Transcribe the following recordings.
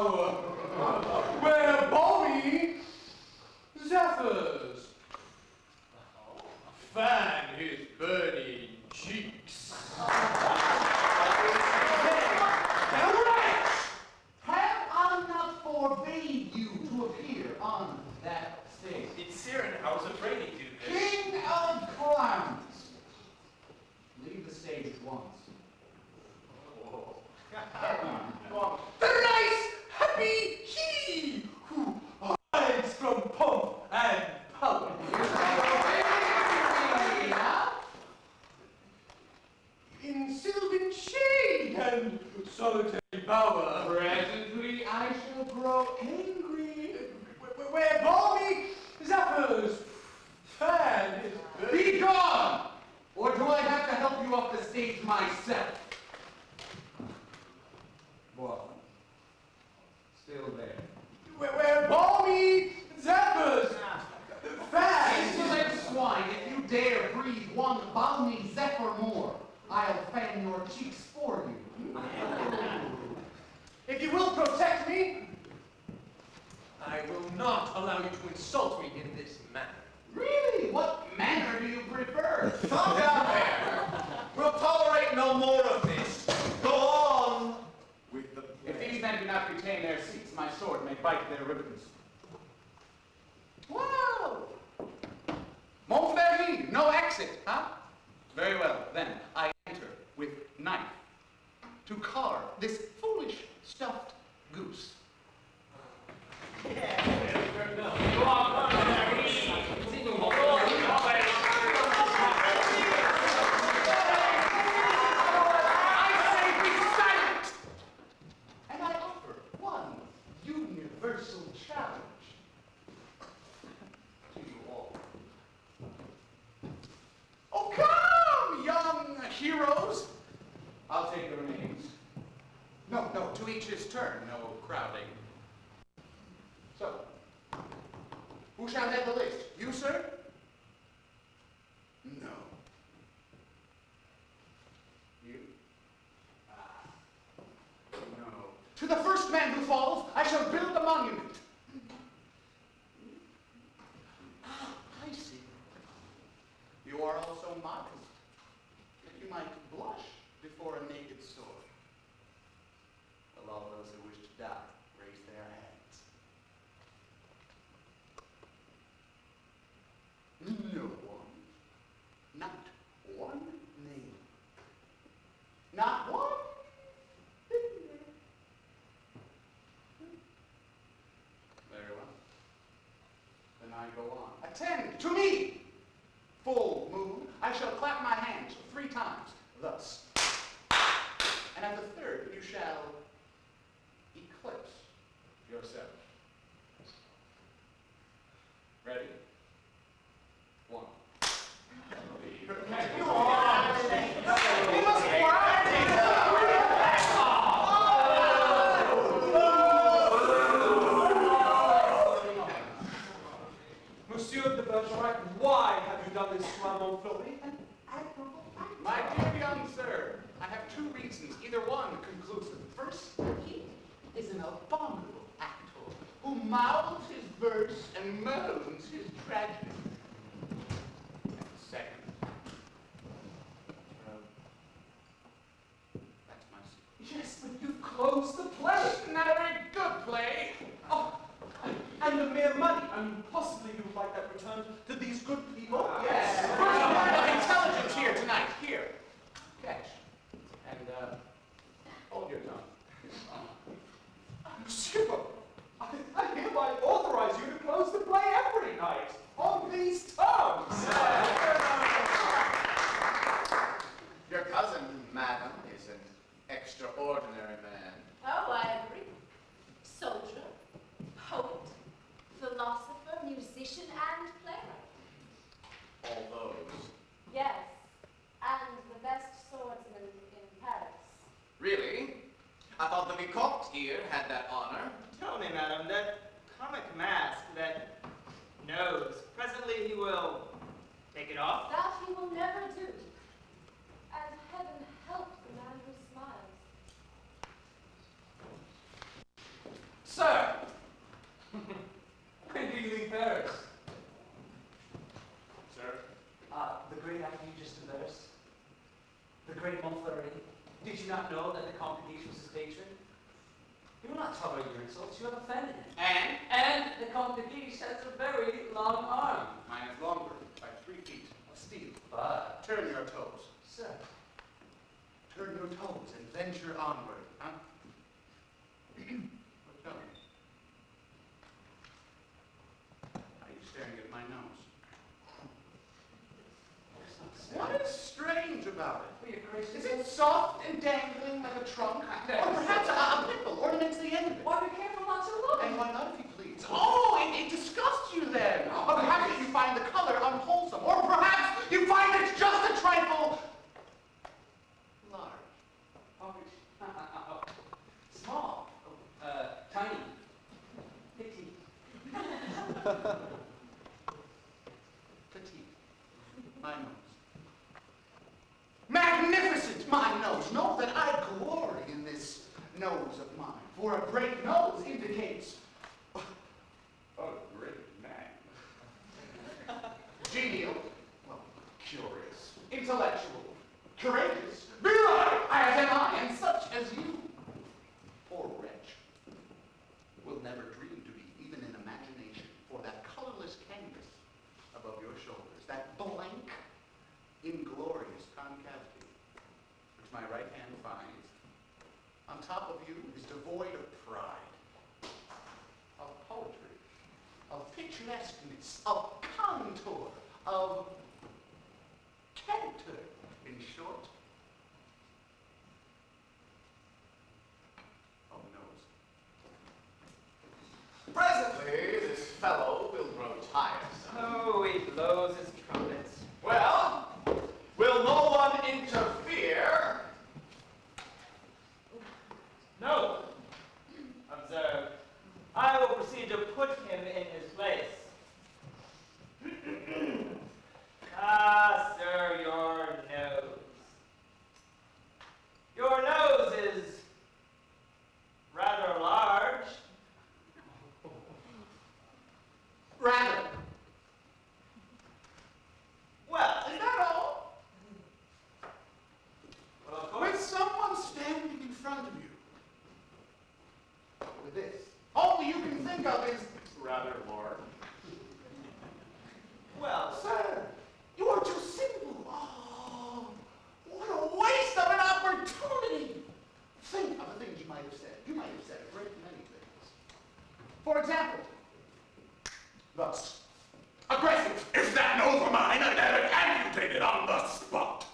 bower, where balmy zephyrs fan his burning cheeks. Right! Have I not forbade you to appear on that stage? It's Cyrano. I was afraid he'd do this. King of clowns! Leave the stage at once. Thrice happy he who hides from pomp and power. In sylvan shade and solitary bower. Presently I shall grow angry. Where balmy zephyrs fan his Be gone! Or do I have to help you off the stage myself? Well, still there. Where balmy zephyrs fan. Insolent swine, if you dare breathe one balmy zephyr more, I'll fan your cheeks for you. If you will protect me, I will not allow you to insult me in this manner. Really? What manner do you prefer? Calm down there. We'll tolerate no more of this. Go on with the If these men do not retain their seats, my sword may bite their ribbons. Wow! Montferry, no exit, huh? Very well, then I enter with knife to carve this foolish stuffed goose. I say be silent! And I offer one universal challenge to you all. Oh, come, young heroes! I'll take your names. No, to each his turn, no crowding. So, who shall head the list? You, sir? No. You? No. To the first man who falls, I shall build a monument. I see. You are also modest, that you might blush before a naked sword. Well, all those who wish to die, raise their hands. No one. Not one name. Not one finger. Very well. Then I go on. Attend to me! Full moon, I shall clap my hands 3 times, thus. And at the third, you shall eclipse yourself. Ready? 1. Monsieur de Bergerac, why have you done this to our Montferry? My dear young sir, I have 2 reasons, either one conclusive. First, he is an abominable actor who mouths his verse and moans his tragedy. And second, that's my secret. Yes, but you've closed the play. Not a very good play. Oh, and the mere money. I mean, possibly you would like that returned to these good people. Yes. Of intelligence here tonight. Here. Catch. And, hold your tongue. Monsieur, I hereby authorize you to close the play every night on these terms. Your cousin, madam, is an extraordinary man. Oh, I agree. Soldier, poet, philosopher, musician, and playwright. All those. Yes, and the best swordsman in Paris. Really? I thought the Vicomte here had that honor. Tell me, madam, that comic mask, that nose, presently he will take it off? That he will never do. And heaven help the man who smiles. Sir! When do you leave Paris? Sir? The great act you just reversed. The great Montferrat. Did you not know that the Comte was his patron? He will not tolerate your insults. You have offended him. And the Comte has a very long arm. Mine is longer, by 3 feet of steel. But, Turn your toes. sir, Turn your toes and venture onward, huh? What's going? Are you staring at my nose? that's not serious. What is strange about it? Well, you're crazy. Is it soft and dangling like a trunk? Or perhaps a pimple ornaments the end of it? Why be careful not to look? And why not, if you please? Oh, it disgusts you then. Or perhaps you find the color unwholesome. Or perhaps you find it just a trifle large. Oh, small. Tiny. Petite. Petite. My nose. Magnificent, my nose. Know that I glory in this nose of mine. For a great nose indicates a great man. Genial, well, curious, intellectual, courageous, virile, as am I, and such as you. Poor wretch will never dream to be, even in imagination, for that colorless canvas above your shoulders, that blank, inglorious concavity, which my right hand finds, on top of you is devoid of pride, of poetry, of picturesqueness, of contour, of character, in short. Oh, nose. Presently, this fellow will grow tiresome. Oh, he blows his trumpet. Well, will no one interfere? No. Observe. I will proceed to put him in his place. Ah, sir, your nose. Your nose is rather large. Rather. Well, Is that all? well, of course. With someone standing in front of you, with this, all you can think of is rather large. Well, Sir, you are too simple. Oh, what a waste of an opportunity. Think of the things you might have said. You might have said a great many things. For example, thus, aggressive. If that nose were mine, I'd have it amputated on the spot.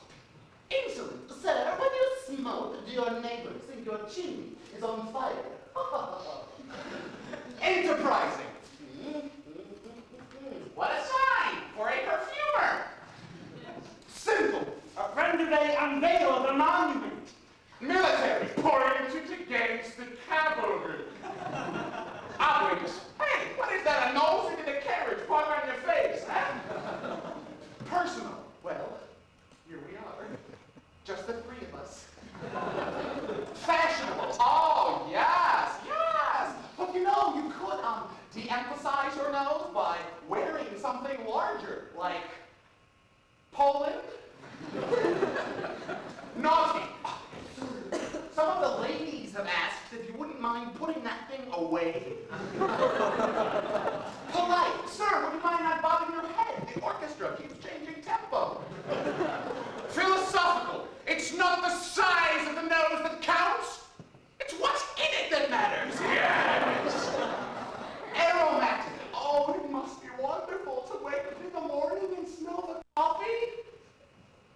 Insolent. Sir, when you smoke, do your neighbors think your chimney is on fire? Enterprising. What a sign for a perfumer! Simple. When do they unveil the monument? Military. Pointed against the cavalry. Obvious. Hey, what is that? A nose into the carriage pointing on your face, huh? Personal. Well, here we are. Just the 3 of us. Fashionable. Oh, yes, yes. But you know, you could de-emphasize your nose by wearing something larger, like Poland. Naughty. Some of the ladies have asked if you wouldn't mind putting that thing away. Polite. Sir, would you mind not bobbing your head? The orchestra keeps changing tempo. Philosophical. It's not the size of the nose that counts. It's what's in it that matters. Yes. Aromatic. Oh, it must be wonderful to wake up in the morning and smell the coffee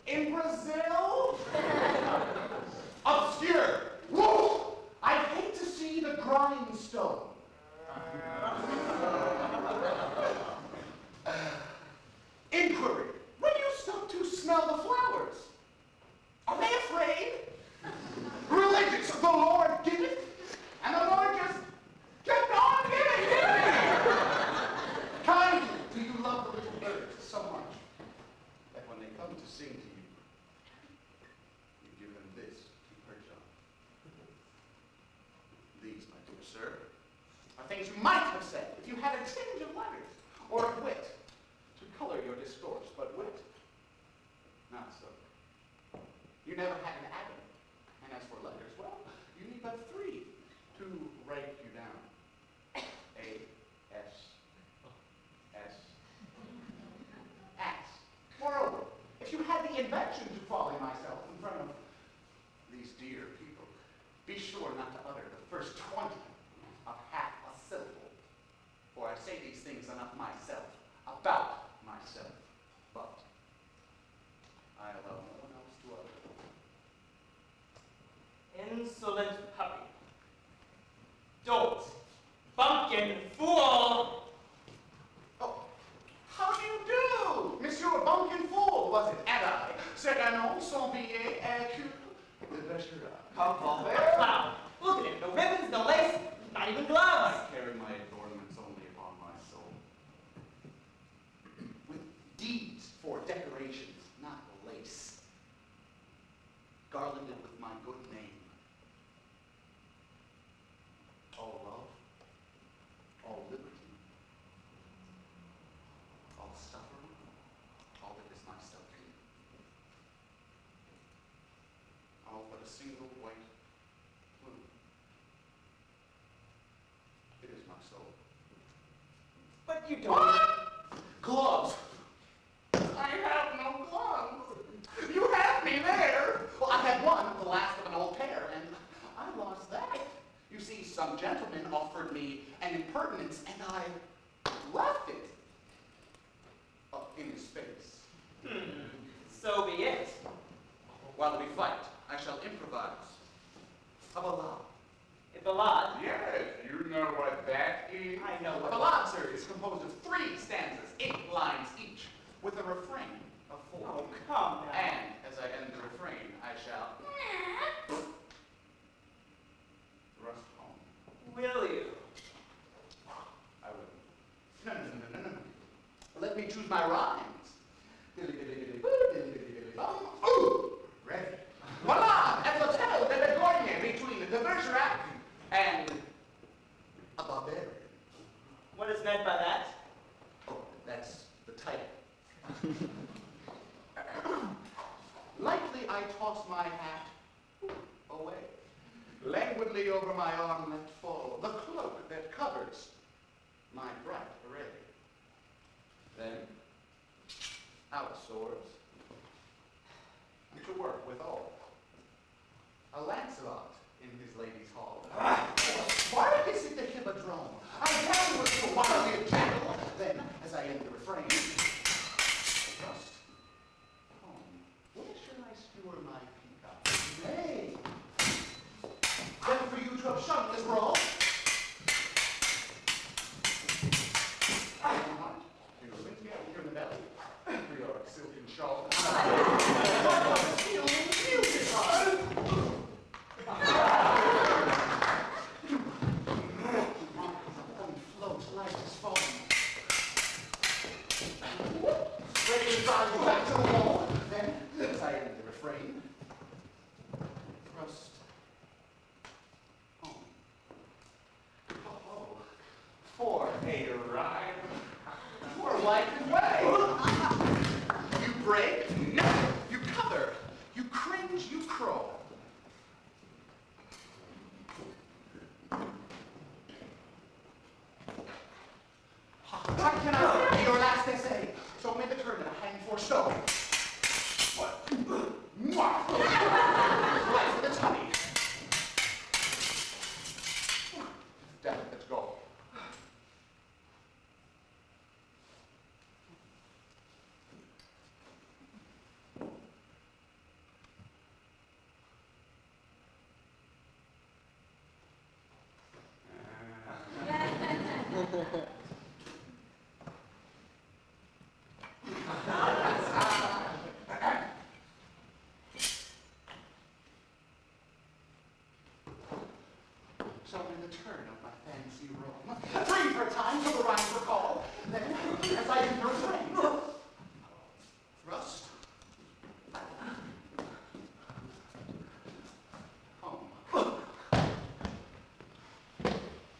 in Brazil. Obscure. Whoa! I hate to see the grindstone. things you might have said if you had a tinge of letters or of wit to color your discourse, but wit, not so. You never had an atom, and as for letters, well, you need but three to write you down. A, S, S, ass. Moreover, if you had the invention to folly myself in front of these dear people, be sure not to utter the first 20 of half a syllable, for I say these things enough myself, about myself, but I allow no one else to utter. Insolent puppy. Dolt. Bumpkin. Fool. Oh, how do you do, Monsieur Bumpkin Fool, was it? And I, Cyrano de Bergerac. Come on, there. Wow. Look at him. No ribbons, no lace, not even gloves. I carry my adornments only upon my soul. With deeds for decorations, not lace. Garlanded with my good name. All love, all liberty, all suffering, all that is myself in. All but a single white plume. It is my soul. But you don't. What? Gloves. I have no gloves. You have me there. Well, I had one, the last of an old pair, and I lost that. You see, some gentleman offered me an impertinence, and I left it in his face. So be it. While we fight, I shall improvise a ballade. A ballade. Yes, you know what that is. I know A what. ballade, sir, is composed of 3 stanzas, 8 lines each, with a refrain of 4. Oh, come now. And as I end the refrain, I shall thrust home. Will you? I will. No. Let me choose my rhymes. Ooh, ready. Voila! At l'Hôtel de Bergerac between de Bergerac and a barbarian. What is meant by that? Oh, that's the title. Lightly I toss my hat away. Languidly over my arm let fall the cloak that covers my bright array. Then, out soars, and to work withal, a Lancelot in his lady's hall. Why is it the hippodrome? I down with the wily jackal. Then, as I end the refrain, thrust home. Where shall I skewer my peacock? Nay, better for you to have shunned this brawl. You lift me up from the belly for your silken shawl. Float light as falling. Ready to drive you back to the wall. Then, as I end the refrain, thrust home. Oh, for a rhyme. For life and way. You break, no. You cover, you cringe, you crawl. How can I be your last essay? So may the turn of a hang for show. What? Mwah! Right for the tummy. Damn it, let's go. So in the turn of my fancy roam, free for a time till the rhymes recall, then, as I enter refrain, thrust home.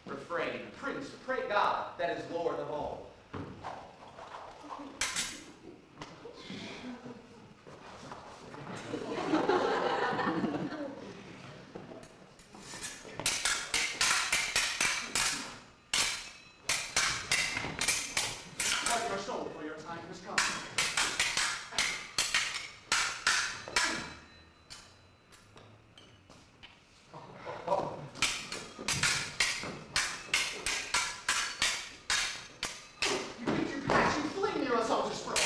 Refrain, principle. God that is Lord of all. Have your soul, for your time has come. You beat, you pass, you fling, you're a soldier sprawl.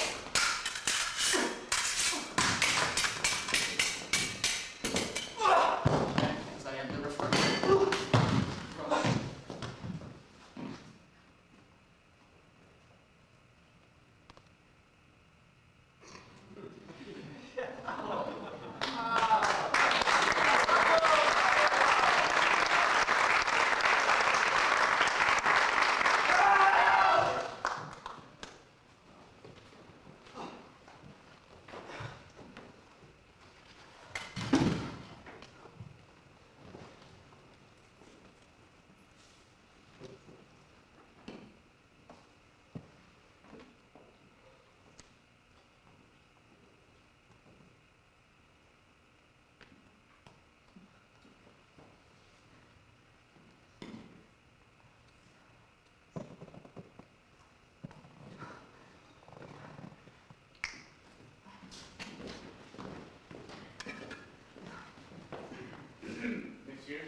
As I am the refrain. Monsieur?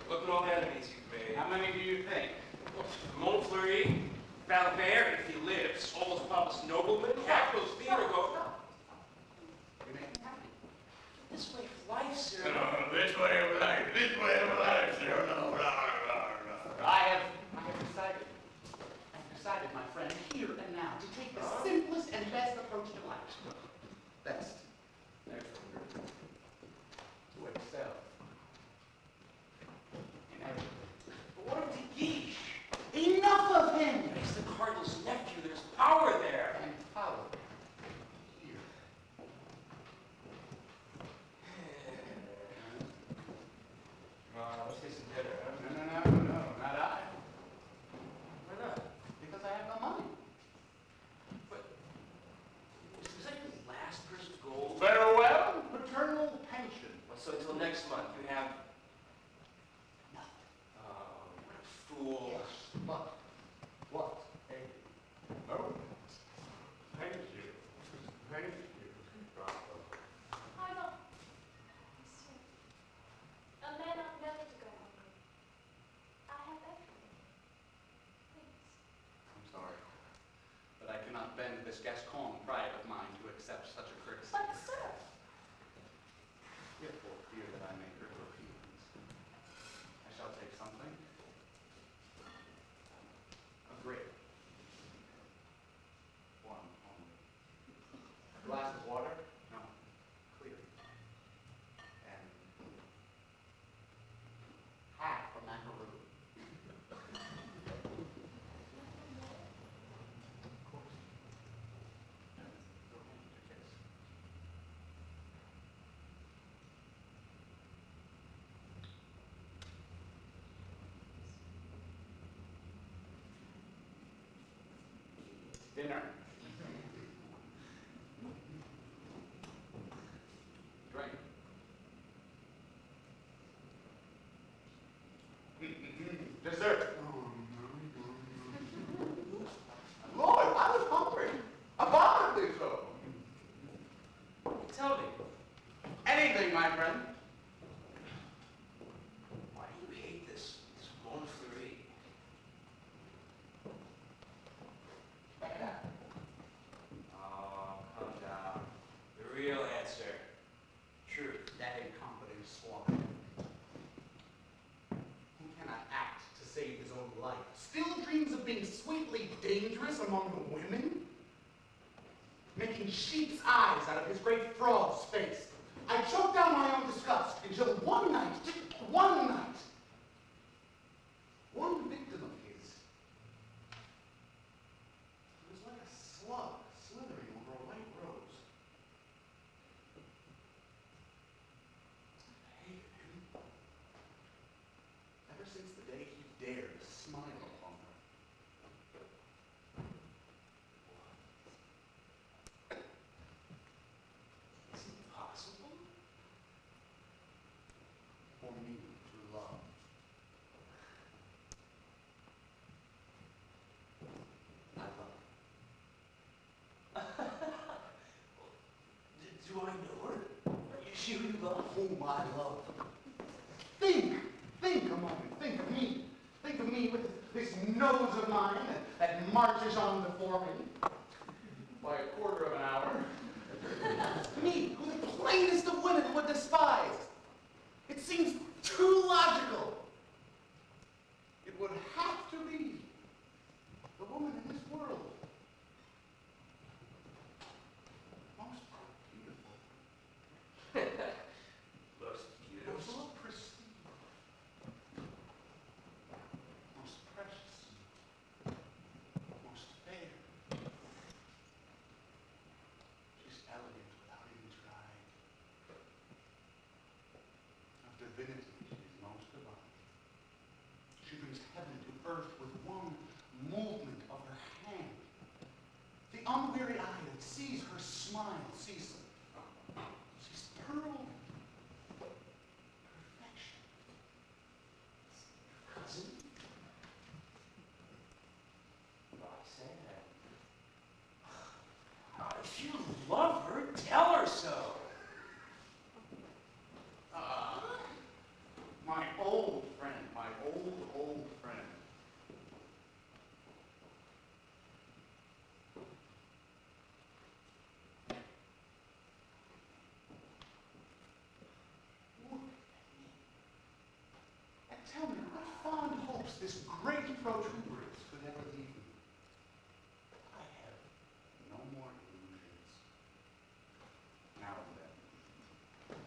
Look at all the enemies you've made. How many do you think? Montfleury, Valbert, if he lives, almost Papa's nobleman, Capitol's theater go. You make me happy. This way of life, sir. This way of life, this way of life, sir. I have decided, my friend, here and now, to take the simplest and best approach to life. Best. There's the word. To excel. In everything. But what of De Guiche? Enough of him! He's the Cardinal's nephew. There's power there. And power. Here. Come on, let's get some dinner. No, not I. Why not? Because I have no money. But is that your last purse of gold? Farewell, paternal pension. Well, so until next month, you have. Nothing. Oh, what a fool. Yes, but what a moment. Thank you. Thank you. I don't. Monsieur, a man ought never to go hungry. I have everything. Please. I'm sorry, but I cannot bend this Gascon pride of mine to accept such a courtesy. But, sir, If for fear that I may hurt your feelings, I shall take something. A grape. One only. A glass of water? No. Clear. And half a macaroon. Of course. Your hand to kiss. Dinner. Drink. Dessert. Lord, I was hungry. Abominably so. Tell me, Anything, my friend. why do you hate this life, still dreams of being sweetly dangerous among the women? Making sheep's eyes out of his great frog's face. I choked down my own disgust until one night, just one night, one victim of his was like a slug slithering over a white rose. I hated him. Ever since the day he dared to smile upon her. Is it possible? For me to love. I love. Do I know her? Is she who you love? Whom I love. Think a moment, think of me. Think of me with this nose of mine that marches on before me by a quarter of an hour. Me, who the plainest of women would despise. It seems too logical. It would have to be the woman in this world. Most beautiful. Most beautiful. Most pristine. Most precious. Most fair. She's elegant without even trying. Of divinity, she is most divine. She brings heaven to earth with one movement of her hand. The unweary eye that sees her smile sees she's pearl perfection. Cousin? Roxanne. If you love her, tell her so. My old friend, my old friend. Look at me. And tell me what fond hopes this great protuberance could ever leave me. I have no more illusions.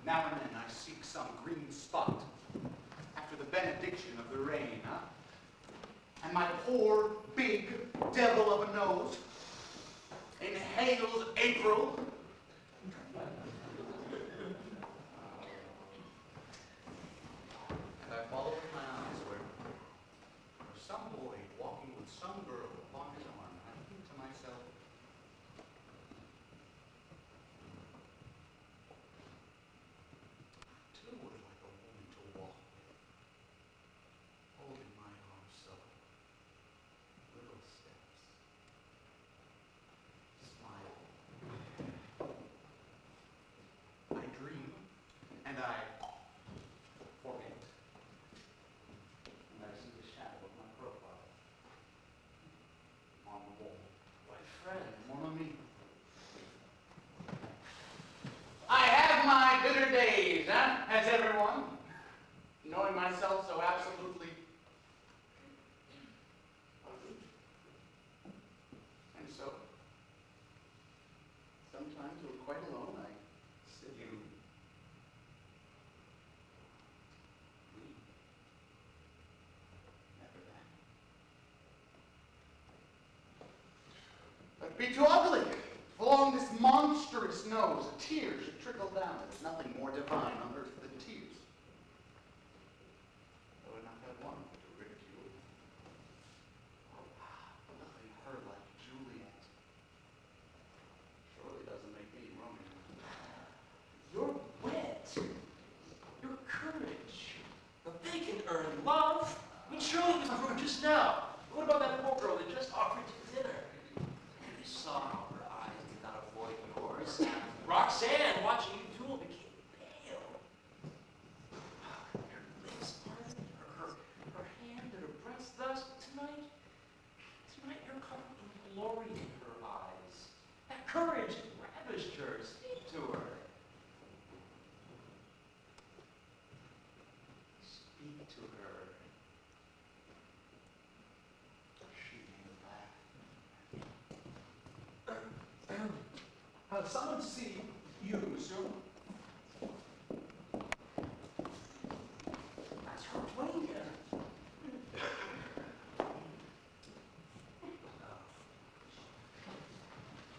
Now and then I seek some green spot after the benediction of the rain, huh? And my poor, big devil of a nose inhales April. And I follow with my eyes where some boy walking with some girl upon his arm, and I think to myself, too would like a woman to walk with, holding my arm so, little steps, smile. I dream, and I forget. And I see the shadow of my profile on the wall. My friend. Mon ami. I have my bitter days, huh? Has everyone? Knowing myself so absolutely. And so, sometimes when quite alone, I sit and weep. Never that. But be too ugly. Along this monstrous nose, a tear should trickle down. There's nothing more divine on earth than tears. Though I not have one to ridicule. Nothing her like Juliet. Surely doesn't make me Romeo. Your wit, your courage, they can earn love. I mean, surely it was proved just now. What about that poor girl that just offered you dinner? You saw how her eyes did not avoid yours. Roxanne, watching you duel, became pale. Her lips parted, her hand and her breast thus. Tonight you're covered in glory in her eyes. That courage ravished her. Speak to her. Speak to her. Someone to see you, monsieur. That's her Twain here.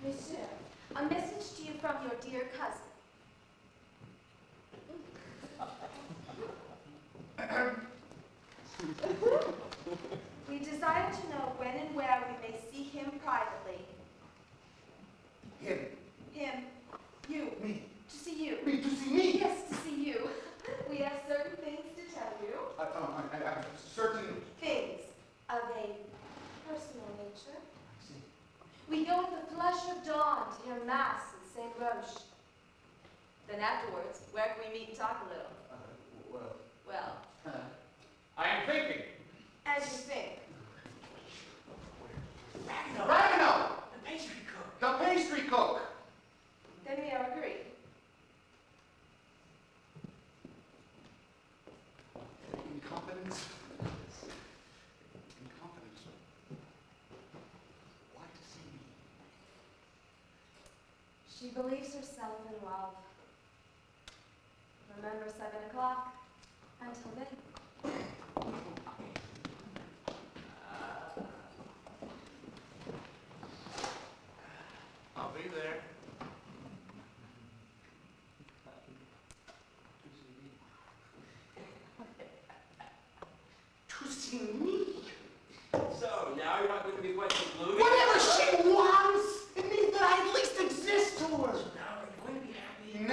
Monsieur, a message to you from your dear cousin. We desire to know when and where we may see him privately. Him. Him. You. Me. To see you. Me to see me. Yes, to see you. We have certain things to tell you. Certain. Things of a personal nature. I see. We go at the flush of dawn to hear Mass in St. Roche. Then afterwards, where can we meet and talk a little? Well, I am thinking. as you think. Ragueneau! The pastry cook. The pastry cook! Then we are agreed. In confidence. In confidence. Why to see me? She believes herself in love. Remember 7 o'clock. Until then. I'll be there. To see me? So, now you're not going to be quite so gloomy? Whatever she wants! It means that I at least exist to her. Now are you going to be happy?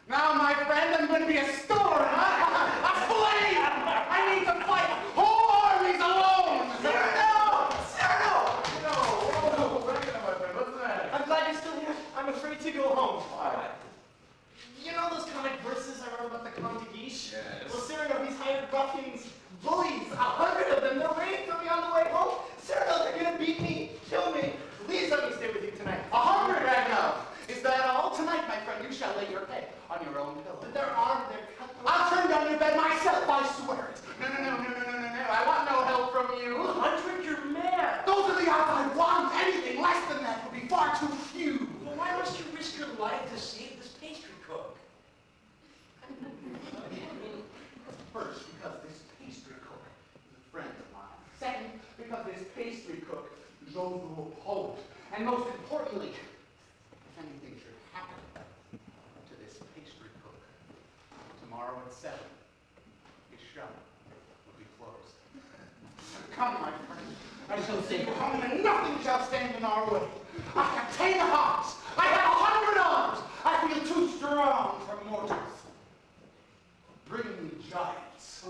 Now, my friend, I'm going to be a storm, huh? A flame! I need to fight whole armies alone! Cyrano! No, Ragueneau, my friend, what's the matter? I'm glad you're still here. I'm afraid to go home. Why? You know those comic verses I wrote about the Comte de Guiche? Yes. Well, Cyrano, he's hired ruffians, bullies, 100 of them. They're waiting for me on the way home. Cyrano, they're gonna beat me, kill me. Please let me stay with you tonight. 100, Ragueneau! Is that all? Tonight, my friend, you shall lay your head on your own pillow. But they're armed, they're cutthroat. I'll turn down your bed myself, I swear it. No. I want no help from you. 100, you're mad. Those are the odds I want. Anything less than that would be far too few. Well, why must you risk your life to save this pastry cook? First, because this pastry cook is a friend of mine. Second, because this pastry cook is also a poet. And most importantly, if anything should happen to this pastry cook, tomorrow at 7, his shop will be closed. Come, my friend. I shall see you home, and nothing shall stand in our way. I have 10 hearts. I have 100 arms. I feel too strong for mortals. Bring me giants.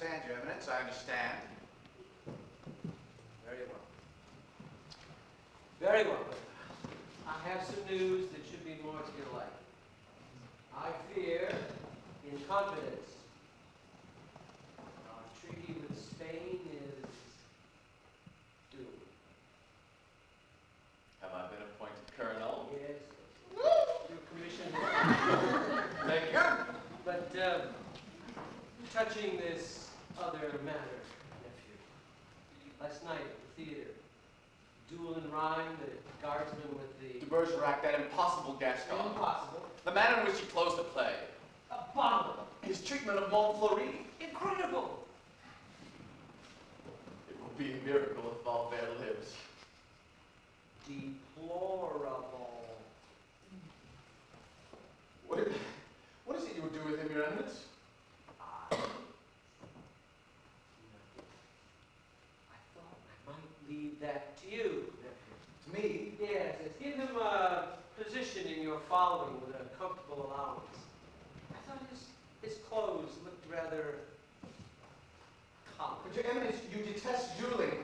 understand, Your Eminence, I understand. Very well. Very well. I have some news that should be more to your liking. I fear, in confidence, our treaty with Spain is doomed. Have I been appointed colonel? Yes. Your commission has... Thank you. But, touching this other matter, nephew. Last night at the theater, duel in rhyme, the guardsman with the... De Bergerac, that impossible Gascon. Impossible. The manner in which he closed the play. Abominable. His treatment of Montfleury. Incredible. It will be a miracle if Albert lives. Deplorable. What is it you would do with him, Your Eminence? I thought I might leave that to you, nephew. To me? Yes, give him a position in your following with a comfortable allowance. I thought his clothes looked rather common. But Your Eminence, you detest dueling.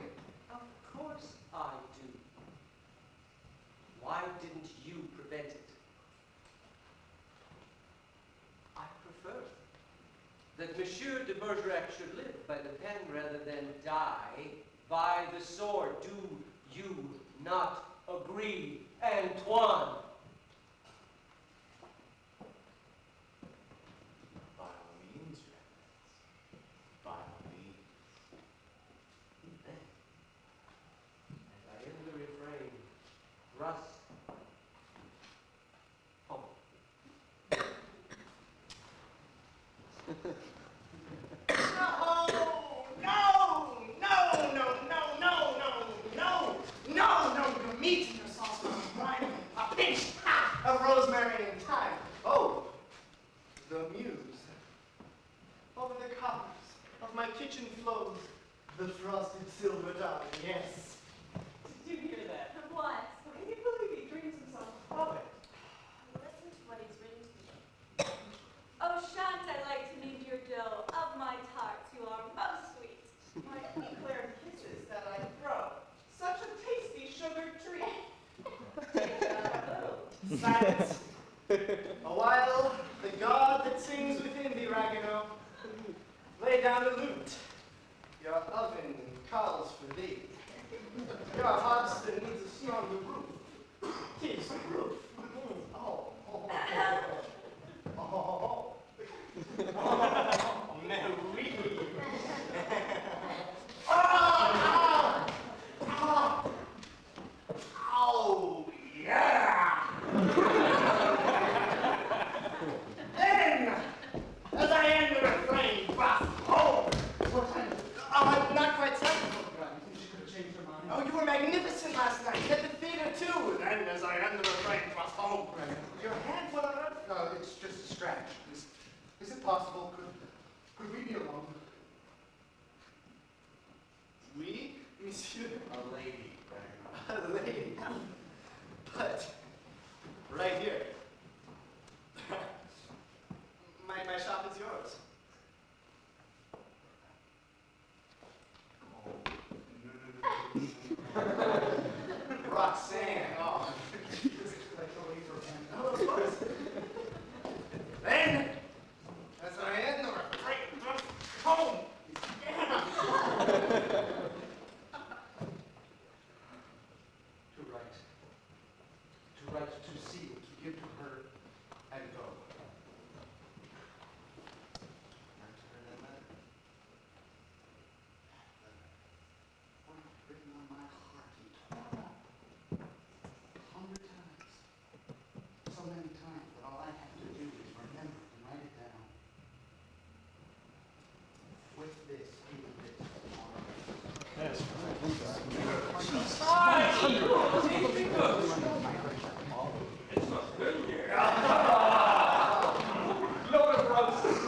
Of course I do. Why didn't you prevent it? I prefer that Monsieur de Bergerac should live by the pen rather than die by the sword. Do you not agree, Antoine? By all means, Your Eminence. By all means. As I end the refrain, Russ, home. No, meat in your sauce with brine, a pinch of rosemary and thyme. Oh, the muse. Over the coppers of my kitchen flows the frosted silver darling, yes. Did you hear that? What? Can you believe he dreams himself poet? Listen to what he's written to me. Oh, shan't I like to knead your dough? Of my tarts you are most sweet. My eclair kisses that I throw, such a tasty sugar treat. Silence. A while, the god that sings within thee, Ragueneau, lay down a lute. Your oven calls for thee. Your hobster needs a stronger roof. 'Tis the roof. Oh, oh, oh, oh, oh, Marie. Oh, oh, oh, yeah. Then, as I end the refrain, Buff, oh, what time? Oh, I'm not quite satisfied. You should have changed your mind. Oh, you were magnificent last night at the theater too. Then, as I end the refrain, Buff, oh, your hand, what on earth? No, it's just a scratch. Is it possible? Could we be alone? We, monsieur? A lady. A lady. But, right here. My shop is yours. Roxanne. Oh. Oh, of course. Then, as I end the refrain, home. To write, to seal, to give to her, and go. Write to her that letter. That letter, written on my heart and torn up 100 times. So many times that all I have to do is remember and write it down. With this, even this, Lord of Roses.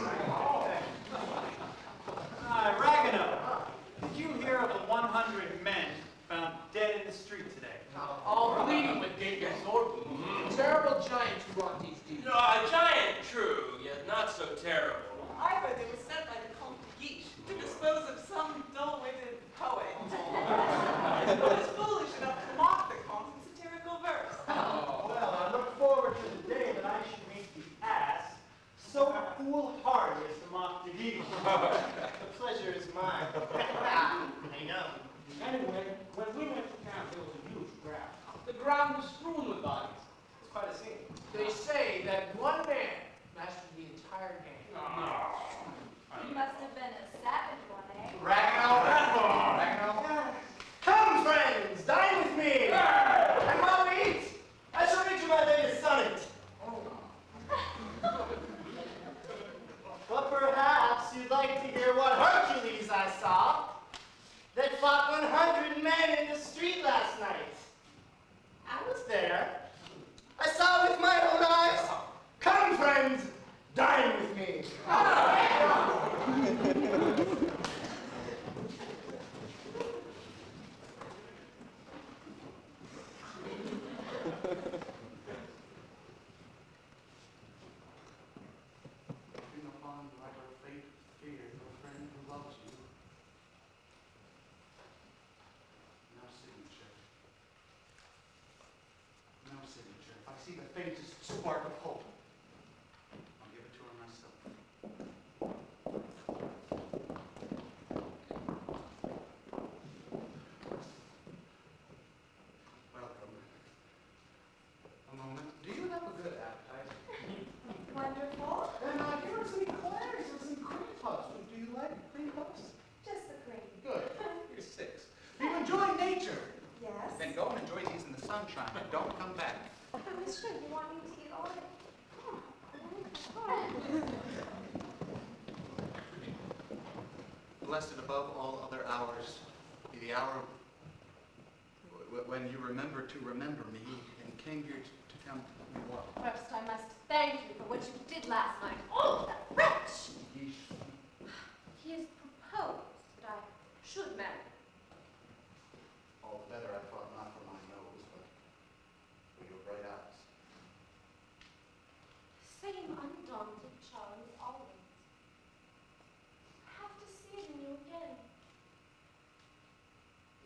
Ragueneau, did you hear of the 100 men found dead in the street today? All bleeding with Genghis Orban. Terrible giant who wrought these deeds. No, a giant, true, yet not so terrible. I heard they were sent by the Comte de Guiche to the The pleasure is mine. I know. Anyway, when we went to camp, there was a huge crowd. The ground was strewn with bodies. It's quite a scene. They say that one man mastered the entire game. He must have been a savage one, eh? Come, friends, dine with me. And while we eat, I shall read you my latest sonnet. But perhaps you'd like to hear what Hercules I saw that fought 100 men in the street last night. I was there. I saw it with my own eyes. Come, friends, dine with me. Looking upon like a faint fear, your friend who loves you. No signature. No signature. If I see the faintest spark of hope, I'll give it to her myself. Welcome. A moment. Do you have a good appetite? Wonderful. And here are some eclairs and some cream puffs. Do you like cream puffs? Just the cream. Good. You're 6. Do you enjoy nature? Yes. Then go and enjoy these in the sunshine and don't come back. Mister, you want me to eat all of it? Blessed above all other hours be the hour when you remember to remember me and came here to tell me what. First, I must thank you for what you did last night. Oh, that wretch! Yeesh. He has proposed that I should marry. All the better, I thought, not for my nose, but for your bright eyes. Same undaunted charm as always. I have to see it in you again.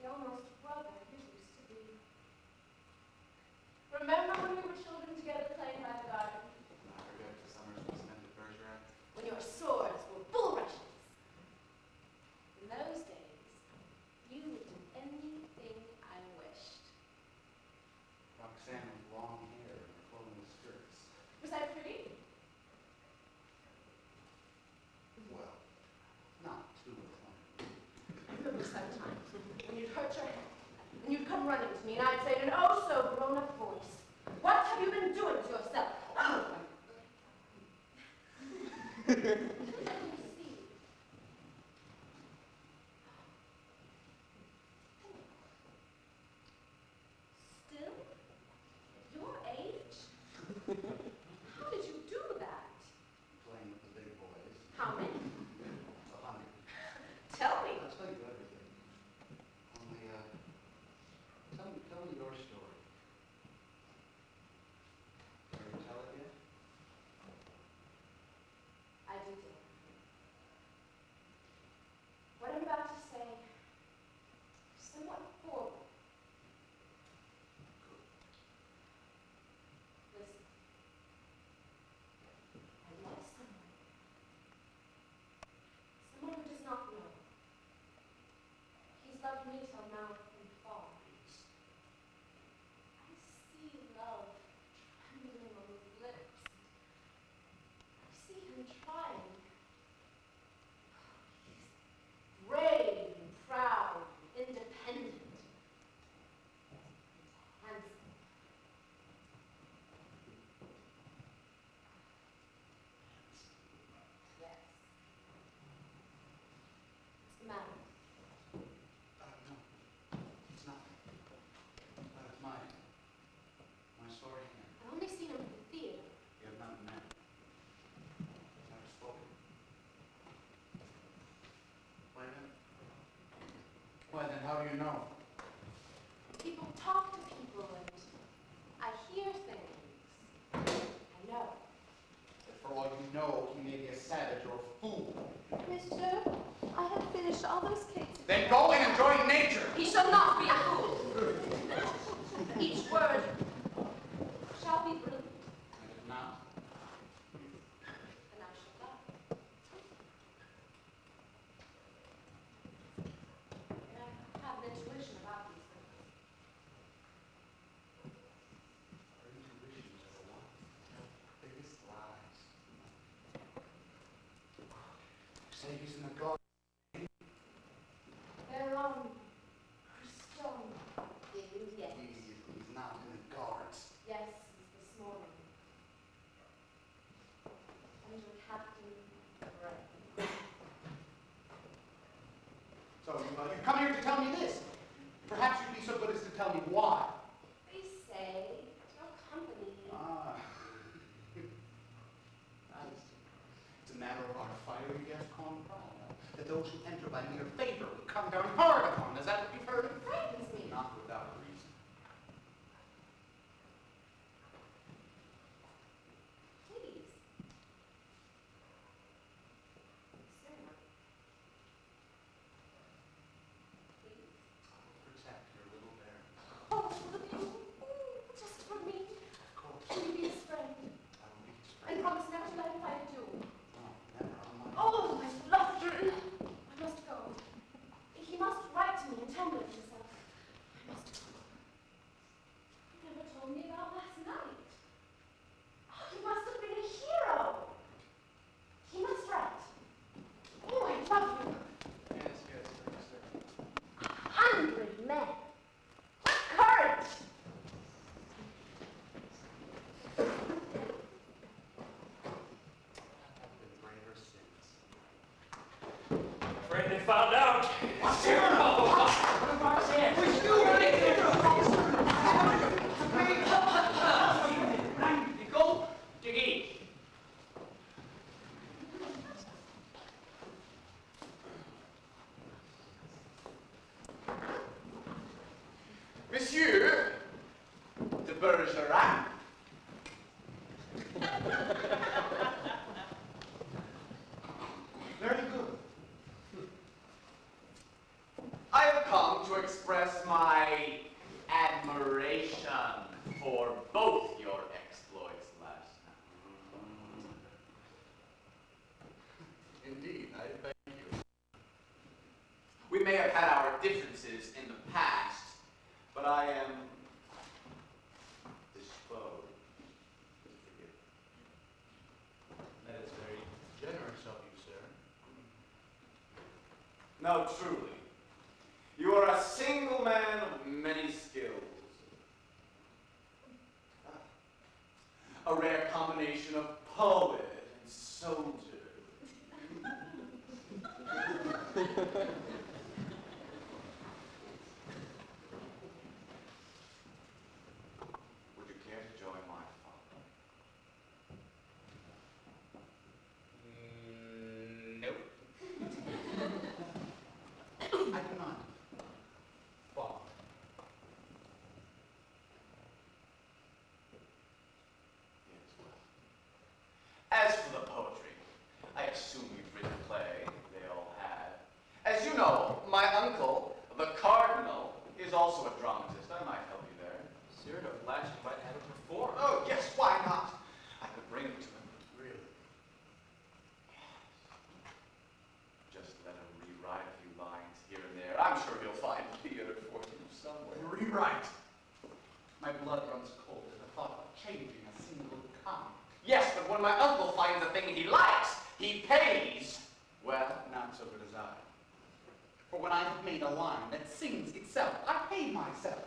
The almost brother you used to be. Remember when we were children together playing by the garden? I forget the summers we spent at Bergerac. When your swords were bulrushes. In those days, you would do anything I wished. Roxanne with long hair and flowing skirts. Was I pretty? Well, not too much. There was sometimes when you'd hurt your head, and you'd come running to me, and I'd say in an oh so grown-up voice, "What have you been doing to yourself?" Let me see. Still? At your age? How did you do that? Playing with the big boys. How many? 100. Tell me. I'll tell you everything. Only, tell me your story. Can you tell it yet? I do dare. What I'm about to say is somewhat horrible. Listen. I love someone. Someone who does not know. He's loved me till now and far. I see love trembling on his lips. I see him trying. He's brave and proud and independent. And handsome. Yes. What's the matter? No. It's nothing. It's my story here. I've only seen him in the theater. You have not met. Never spoken. Why then, how do you know? People talk to people and I hear things. I know. That for all you know, he may be a savage or a fool. Mister, I have finished all those cakes. Then go and enjoy nature! He shall not be a fool. Each word shall be brilliant, And if not, and I shall die. So you've come here to tell me this. Perhaps you'd be so good as to tell me why. They say your company. Ah. Nice. It's a matter of our fiery Gascon pride, that those who enter by mere favor will come down hard upon. Is that what you've heard? It frightens me. Not without reason. Please. Cyrano. Please. Protect your little bear. Oh, look at you. Ooh, just for me. Of course. Will you be his friend? I will be his And friend. promise never to let him fight a duel. No, never on my Oh, my laughter. I must go. He must write to me and tell me of himself. I must go. You never told me about last night. Oh, he must have been a hero. He must write. Oh, I love you. Yes, yes, sir. 100 men. What courage! I've been braver since. Afraid they found out. Cyrano! Go, Diggy. Monsieur de Bergerac. Very good. I have come to express my admiration for both your exploits last night. Indeed, I thank you. We may have had our differences in the past, but I am disposed to forgive. That is very generous of you, sir. No, truly. You are a single man of many skills. A rare combination of poet and soldier. Would you care to join my father? Nope. I do not. Father. Yes, well. As for the poetry, I assume you've written a play. They all have. As you know, my uncle, the Cardinal, is also a dramatist. I might help you there. Cyrano Flash might have it performed. Oh, yes, why not? I could bring it to him. Really? Just let him rewrite a few lines here and there. I'm sure he'll find theater for you somewhere. Rewrite. My blood runs cold at the thought of changing a single comma. Yes, but when my uncle finds a thing he likes, he pays. Well, not so good as I. For when I have made a line that sings itself, I pay myself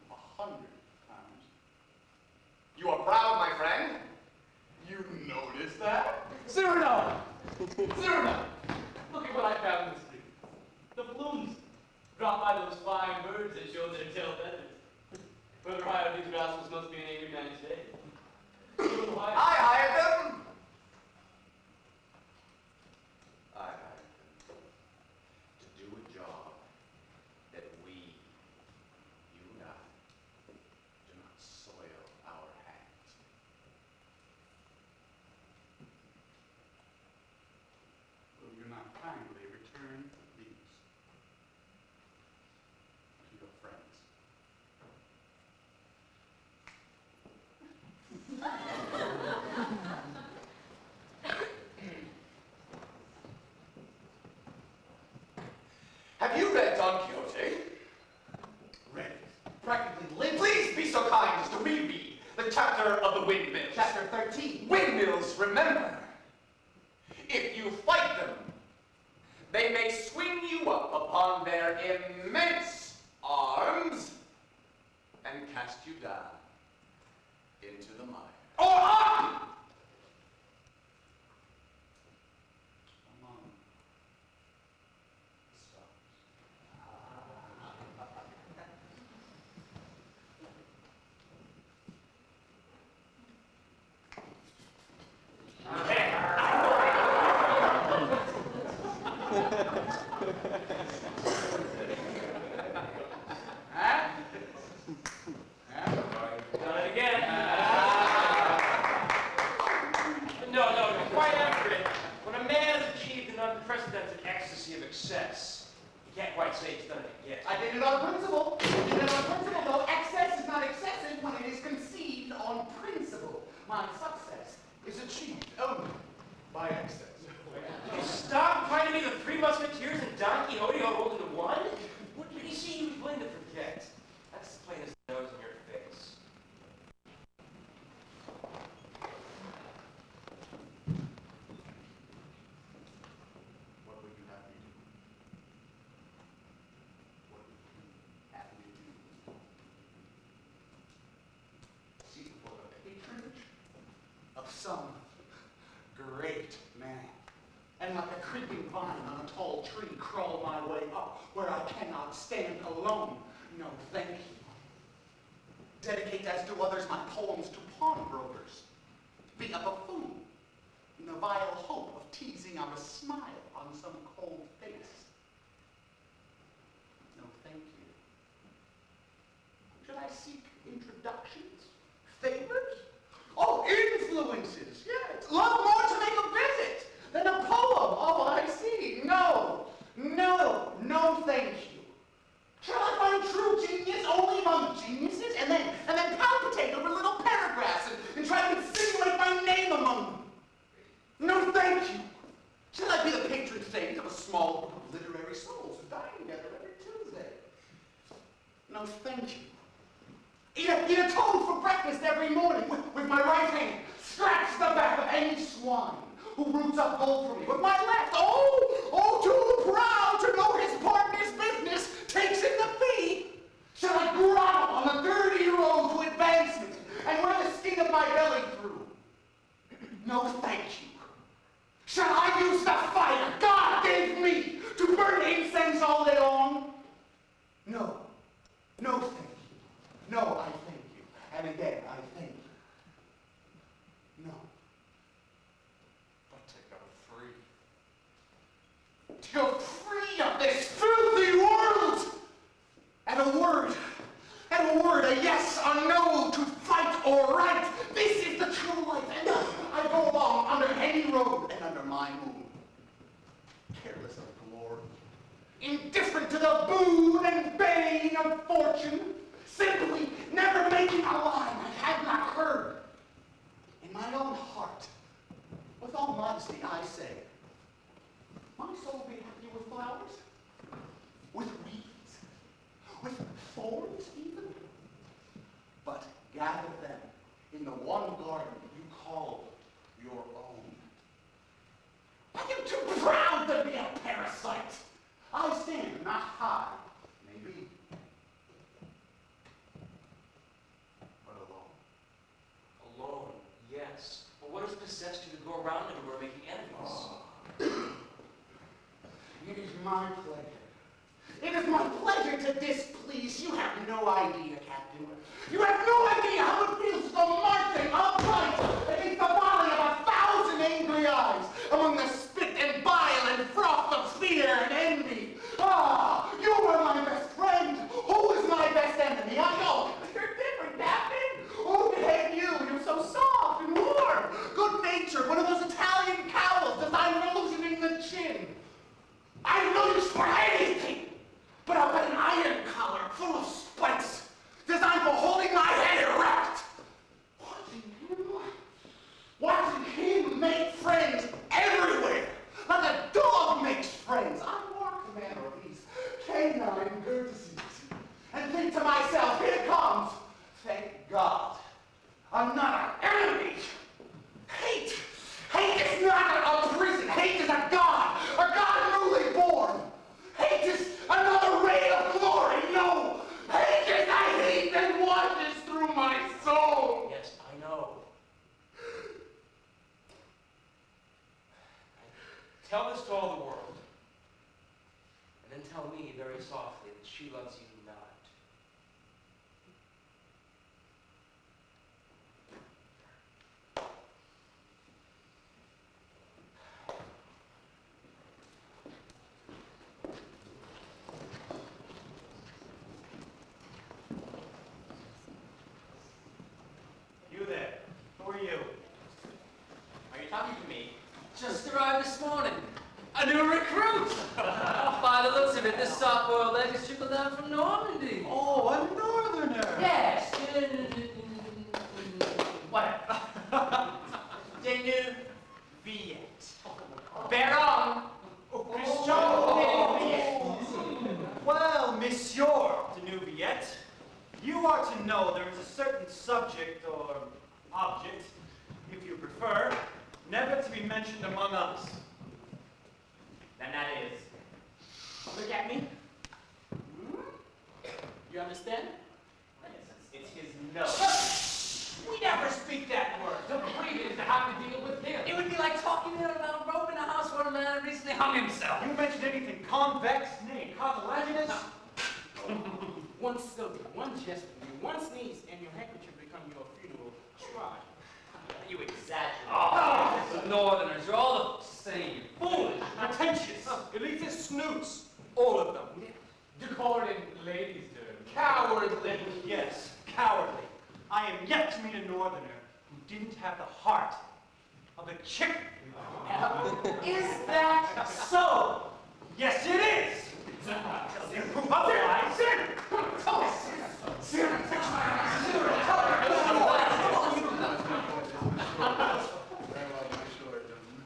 100 times. You are proud, my friend? You noticed that? Cyrano! Cyrano! Look at what I found in the street. The balloons dropped by those fine birds that showed their tail feathers. Whoever hired these rascals must be an angry man today. I hired them. I hired them to do a job that we, you and I, do not soil our hands. Will you not kindly return these to your friends? Have you read Don Quixote? Ready. Practically live. Please be so kind as to reread the chapter of the windmills. Chapter 13. Windmills, remember, if you fight them, they may swing you up upon their immense arms and cast you down into the mire. Or up! Huh? Done it again. No, to be quite accurate, when a man has achieved an unprecedented ecstasy of excess, you can't quite say he's done it again. I did it on principle. Though excess is not excessive when it is conceived on principle. My success is achieved only by excess. Will you stop trying to be the Three Musketeers and Don Quixote all rolled into one? What did you see he was willing to forget? That's plain as the nose in your face. What would you have me do? What would you have me do? Seek for the patronage of some great man, and like a creeping vine on a tall tree, crawl my way up where I cannot stand alone. No, thank you. Dedicate as do others my poems to pawnbrokers. Be a buffoon in the vile hope of teasing out a smile on some cold face. No, thank you. Should I seek introductions? Favors? Oh, influences, yes. Love more to make a visit than a poem. Oh, I see. No, thank you. Shall I find true genius only among geniuses and then palpitate over little paragraphs and try to insinuate my name among them? No, thank you. Shall I be the patron saint of a small group of literary souls who dine together every Tuesday? No, thank you. Eat a toad for breakfast every morning with my right hand. Scratch the back of any swine who roots up gold for me with my left. Oh, too proud to know his partner's business takes in the fee. Shall I grovel on the dirty road to advancement and wear the skin of my belly through? No, thank you. Shall I use the fire God gave me to burn incense all day long? No, thank you. No, I thank you. And again, I thank you. No. But to go free of this filthy world! And a word, a yes, a no, to fight or right. This is the true life, and I go along under any road and under my moon. Careless of glory, indifferent to the boon and bane of fortune, simply never making a line I had not heard. In my own heart, with all modesty, I say, my soul be happy with flowers, with wreaths, with thorns even, but gather them in the one garden you call your own. I am too proud to be a parasite. I stand not high, maybe, but alone. Alone, yes. But what has possessed you to go around everywhere making enemies? It is my pleasure. It is my pleasure to displease. You have no idea, Captain. You have no idea how it feels to go marching upright against the volley of 1,000 angry eyes among the spit and bile and froth of fear and envy. Ah, you were my best friend. Who is my best enemy? I know. You're different, Captain. Who can hate you? You're so soft and warm. Good-natured. One of those Italian cowls designed for loosening the chin. I have no use for anything but an iron collar full of spikes designed for holding my head erect. Watching him make friends everywhere, like a dog makes friends. I mark the manner of these canine courtesies and think to myself, here comes, thank God, another enemy. Hate is not a prison. Hate is a God newly born. Hate is another ray of glory. No, hate is a hate that wanders through my soul. Yes, I know. Tell this to all the world. And then tell me very softly that she loves you not. A new recruit! By the looks of it, this soft-boiled egg has trickled down from Normandy. Oh, a northerner. Yes. Whatever. De new Viet. Baron! Christian de Viet. Well, Monsieur de Nouviette, you are to know there is a certain subject or object, if you prefer, never to be mentioned among us. And that is. Look at me. You understand? It's his nose. We never speak that word. The previous to have to deal with him. It would be like talking about a rope in a house where a man recently hung himself. You mentioned anything convex, nay, cartilaginous? One syllable, one gesture, one sneeze, and your handkerchief become your funeral shrine. You exaggerate. Oh, the Northerners, you're all the same. Foolish, pretentious, elitist snoots, all of them. According ladies' terms. Cowardly. Yes, cowardly. I am yet to meet a northerner who didn't have the heart of a chicken. Is that so? Yes, it is. Otherwise, Very well, monsieur, gentlemen.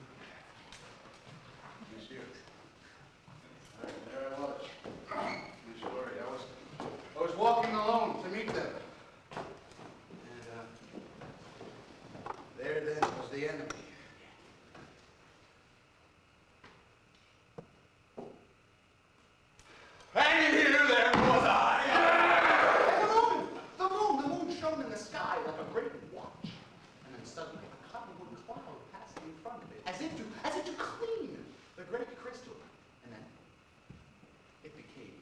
Monsieur. There I was. Monsieur, I was walking alone to meet them. And there then was the enemy. And here there was I. The moon shone in the sky like a great watch. And then suddenly a cottonwood cloud passed in front of it, as if to clean the great crystal. And then it became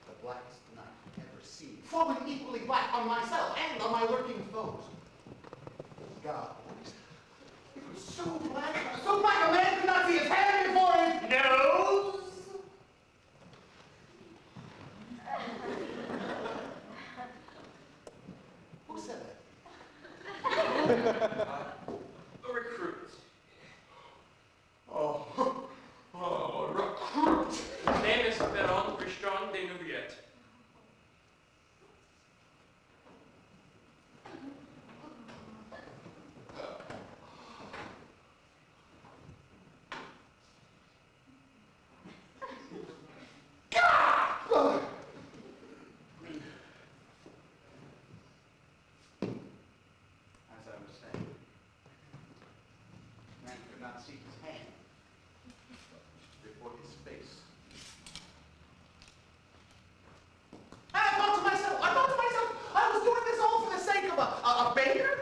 the blackest night ever seen, falling equally black on myself and on my lurking foes. God, it was so black a man could not see his hand before his nose. Who said that? A recruit. Oh, A recruit. His name is Baron Christian de Nouviette. as I was saying, man could not see his hand before his face. And I thought to myself, I was doing this all for the sake of a baker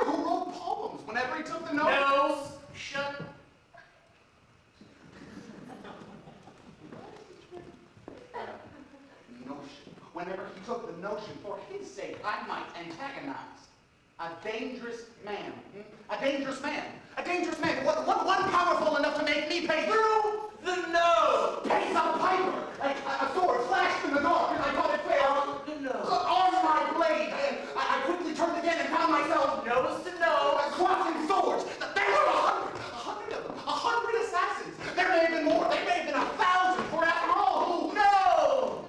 who wrote poems whenever he took the note. Nose, shut. Notion. Whenever he took the notion, for his sake, I might antagonize a dangerous man. A dangerous man. A dangerous man. One powerful enough to make me pay through The nose. pays a piper. A sword flashed in the dark, and I thought it failed. The nose. On my blade, and I quickly turned again and found myself Nose to nose. crossing swords. There were a hundred of them. 100 assassins. There may have been more. There may have been 1,000. For after all, who No.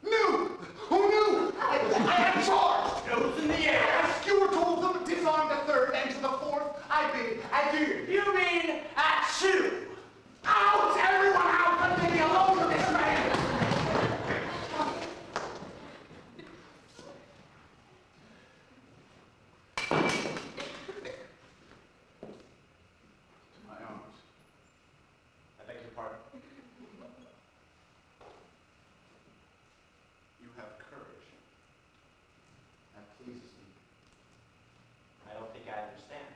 knew? Who knew? I had charged. Nose in the air. I skewered two of them, disarmed a third, and to the fourth, I bid adieu. You mean achoo? Out! Everyone out! Let me be alone with this man! To my arms. I beg your pardon. You have courage. That pleases me. I don't think I understand.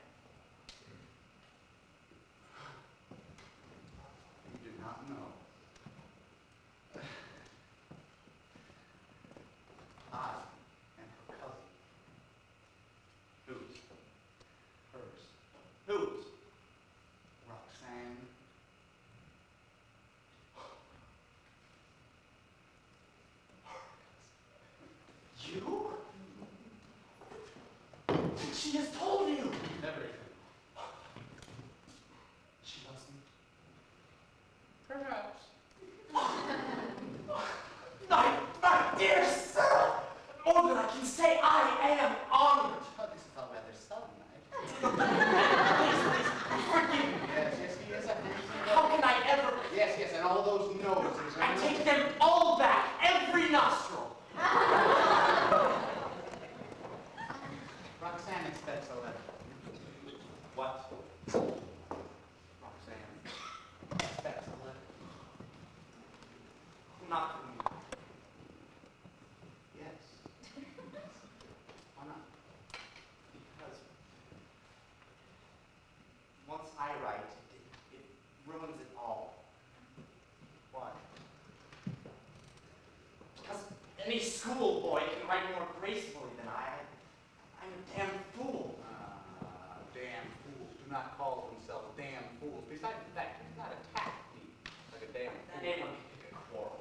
any schoolboy can write more gracefully than I. I'm a damn fool. Damn fools do not call themselves damn fools. Besides the fact, it's not attack me like a damn fool. And anyone can pick a quarrel.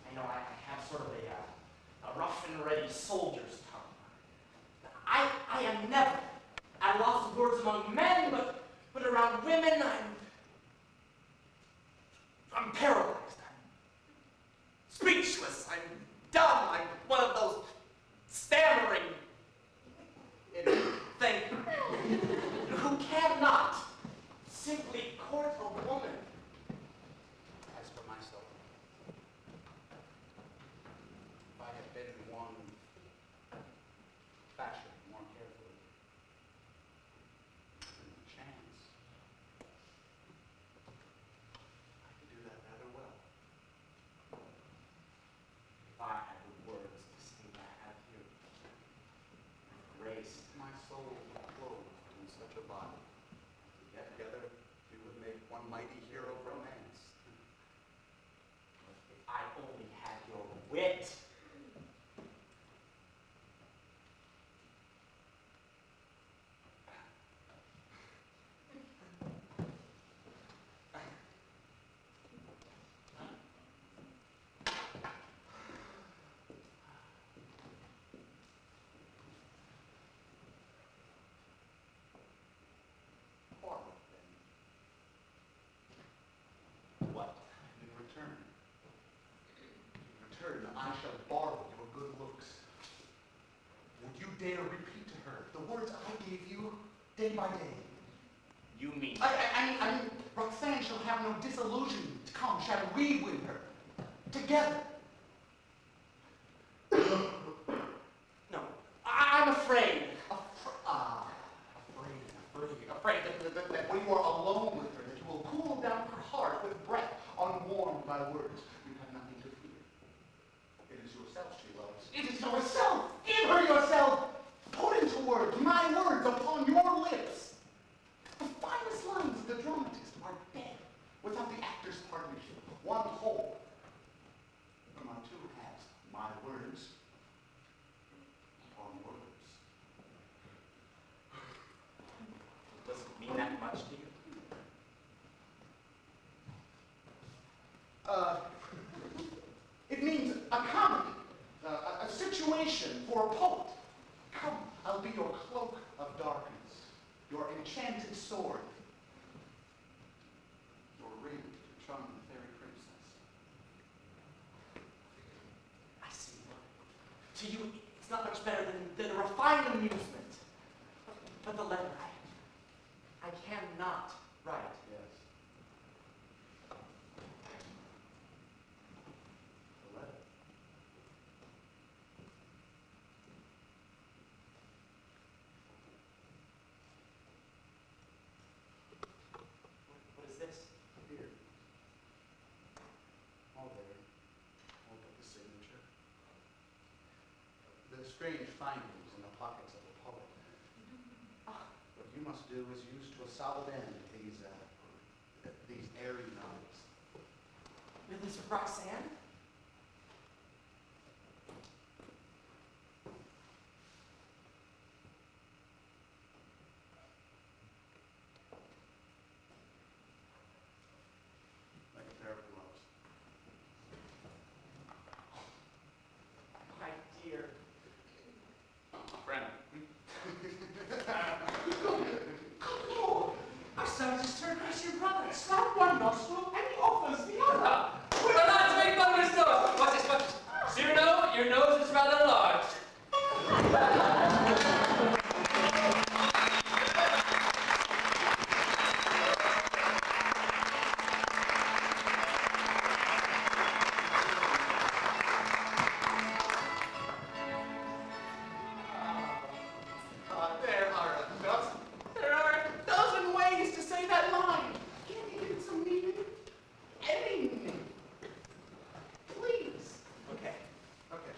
I know I have sort of a rough and ready soldier's tongue. I am never at a loss of words among men, but around women, I'm paralyzed. I'm speechless. I'm dumb. I'm one of those stammering things who cannot simply court a woman. As for myself, if I had been one fashioned more carefully, given the chance, I could do that rather well. If I had the words to say what I have here, with grace, My soul clothed in such a body, yet together we would make one mighty hero romance. if I only had your wit. Quarrel, then. What? In return, I shall borrow your good looks. Would you dare repeat to her the words I gave you day by day? You mean? I mean, Roxanne shall have no disillusionment. Come, shall we win her? Together. No. I'm afraid. Afraid that when you are alone with her, that you will cool down her heart with breath unwarmed by words. You have nothing to fear. It is yourself she loves. It is yourself. Give her yourself. Put into words my words upon your lips. The finest lines of the dramatist are dead without the actor's partnership. One whole. From our two halves, my words upon words. Does it mean that much to you? It means a comedy, a situation for a poet. Come, I'll be your cloak of darkness, your enchanted sword, Your ring to charm the fairy princess. I see. To you, it's not much better than a refined amusement. But the letter, I cannot write. Yes. The letter. What is this? Here. All there. All but the signature. The strange findings in the pockets of a poet. What you must do is use to a solid end these airy knives. Really, Sir Roxanne? Like a pair of gloves. My dear. Friend. Lord, our son has turned Christian brother. Slap one nostril and he offers the other. But not to make fun of his nose. Watch this, watch this. Cyrano, your nose is rather large. There are a dozen ways to say that line. Can't you give it some meaning? Any meaning. Please. Okay. Okay.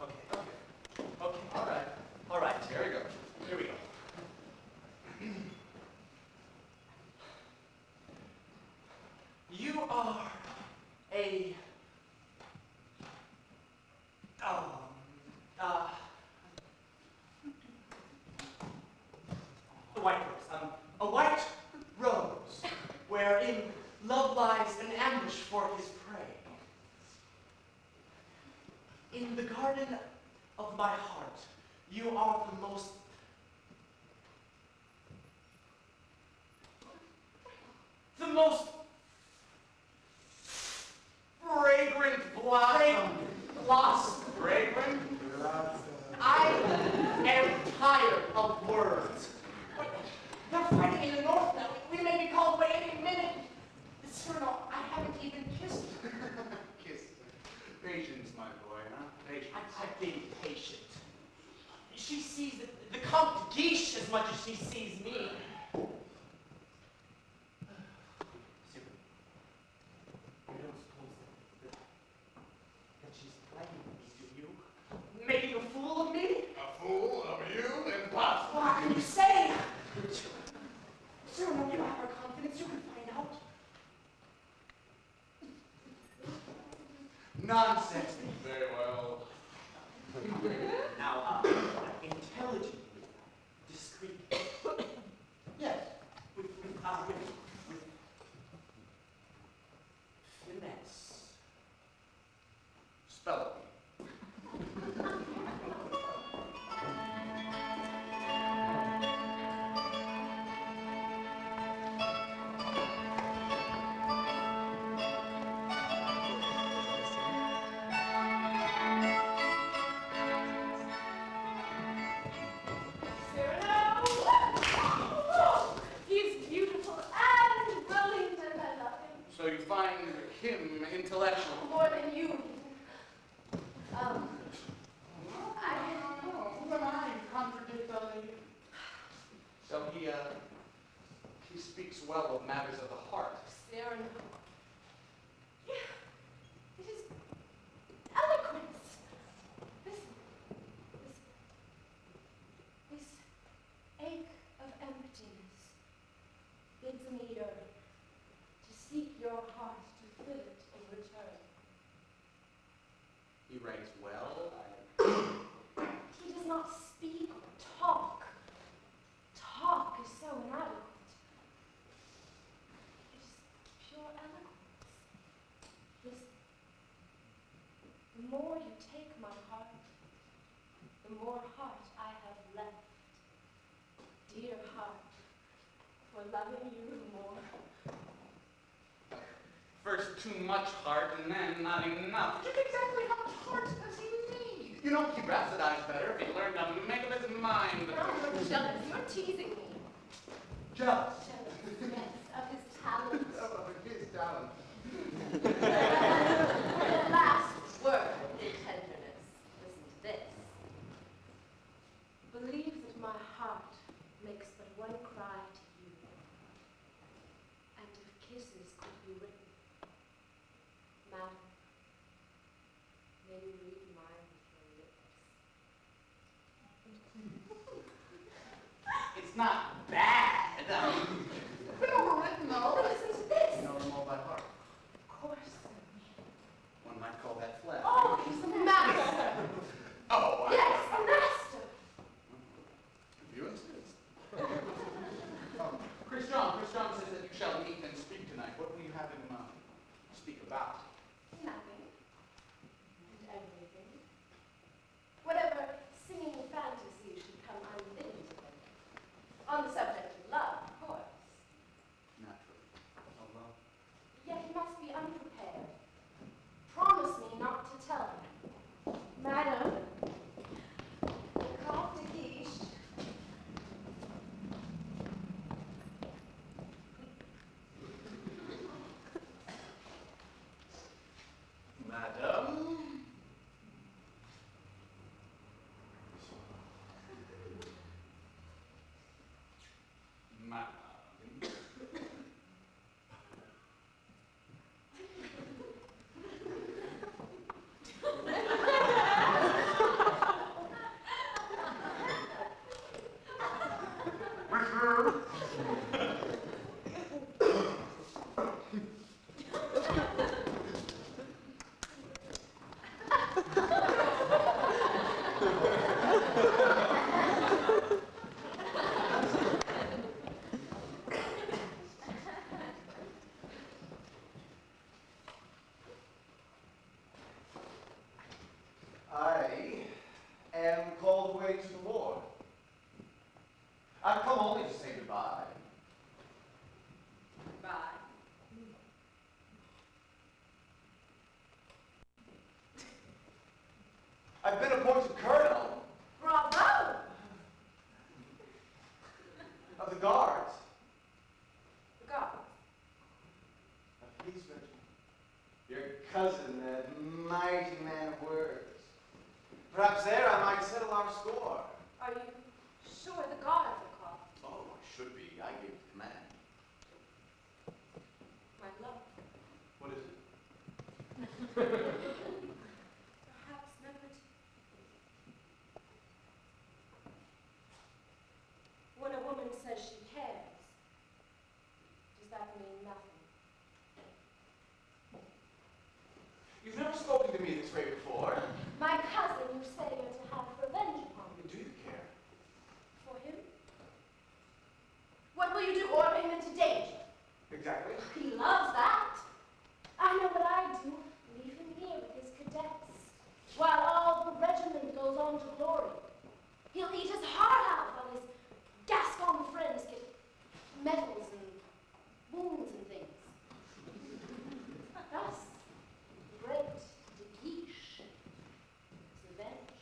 Okay. Okay. Okay. All right. All right. Here we go. Here we go. You are a... Oh. wherein love lies an ambush for his prey. In the garden of my heart, you are the most fragrant blossom. Fragrant? I am tired of words. They're fighting in the north now. We may be called away any minute. Cyrano, I haven't even kissed her. Kiss. Patience, my boy, huh? Patience. I've been patient. She sees the Comte de Guiche as much as she sees me. Cyrano, you don't suppose that she's playing me, do you? Making a fool of me? A fool of you? Impossible. What can you say? Cyrano, you have her confidence. You can find out. Nonsense. Very well. Now, intelligently, discreetly. Yes, with finesse. Spell it. Cyrano! He's beautiful and brilliant, and I love him. So you find him intellectual? More than you. Who am I to contradict a lady? So he speaks well of matters of the heart. Cyrano. Yeah, it is eloquence. This ache of emptiness bids me yearn to seek your heart to fill it in return. He writes well. He does not speak or talk. Talk is so inadequate. It is pure eloquence. Listen. The more you take my heart, the more heart I have left. Dear heart, for loving you more. First too much heart and then not enough. Just exactly how much heart does he need? You know, he'd rhapsodize better if he learned to make up his mind. Oh, you're jealous. You're teasing me. Jealous. Jealous, yes, of his talent. His talent. The last word in tenderness. Listen to this. Believe that my heart makes but one cry to you. And if kisses could be written, madam, may you read mine with your lips. It's not bad. Been overwritten though. Listen to this. You know them all by heart. Of course. One might call that flat. Oh, he's a master. Oh, Yes, a master. If you insist. Chris John says that you shall meet and speak tonight. What will you have him speak about? Nothing. And everything. Whatever singing fantasy should come unbidden to him. On the subject of love, of course. Naturally. Oh, well. Yet he must be unprepared. Promise me not to tell him. Madam, the Comte de Guiche. Madam. Please, Reggie. Your cousin, that mighty man of words. Perhaps there I might settle our score. Are you sure the god of the call? Oh, I should be. I gave the command. My love. What is it? Perhaps never to. When a woman says she cares, does that mean nothing? You've never spoken to me this way before. My cousin, you say you're to have revenge upon me. Do you care? For him? What will you do? Order him into danger? Exactly. He loves that. I know what I do. Leave him here with his cadets. While all the regiment goes on to glory. He'll eat his heart out while his Gascon friends get medals and wounds and things. Thus, the great De Guiche is revenge.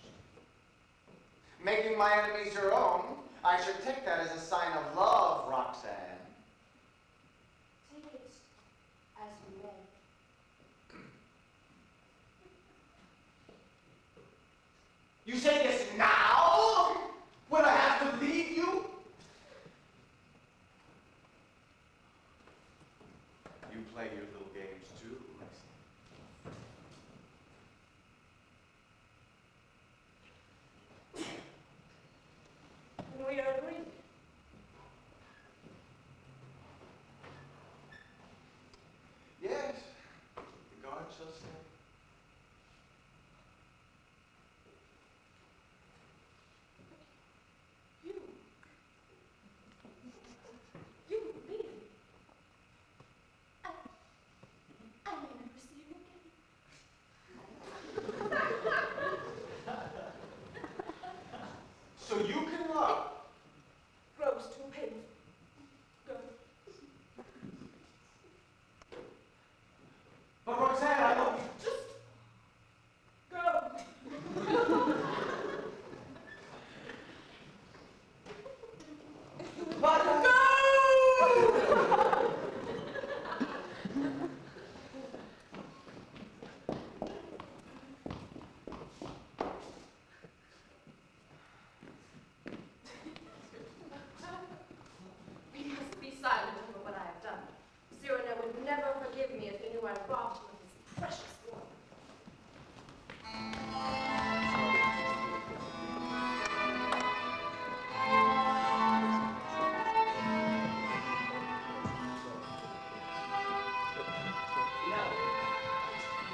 Making my enemies your own, I should take that as a sign of love, Roxanne. Take it as you may. You say this now? When I have to leave you? You play your little games too, And we are agreed. Yes, the guard shall stay. You. You really. I may never see you again. So you can love. Grows too painful. Go. But Roxanne, I love you. Just go. But We must be silent over what I have done. Cyrano would never forgive me if he knew I robbed him of his precious woman.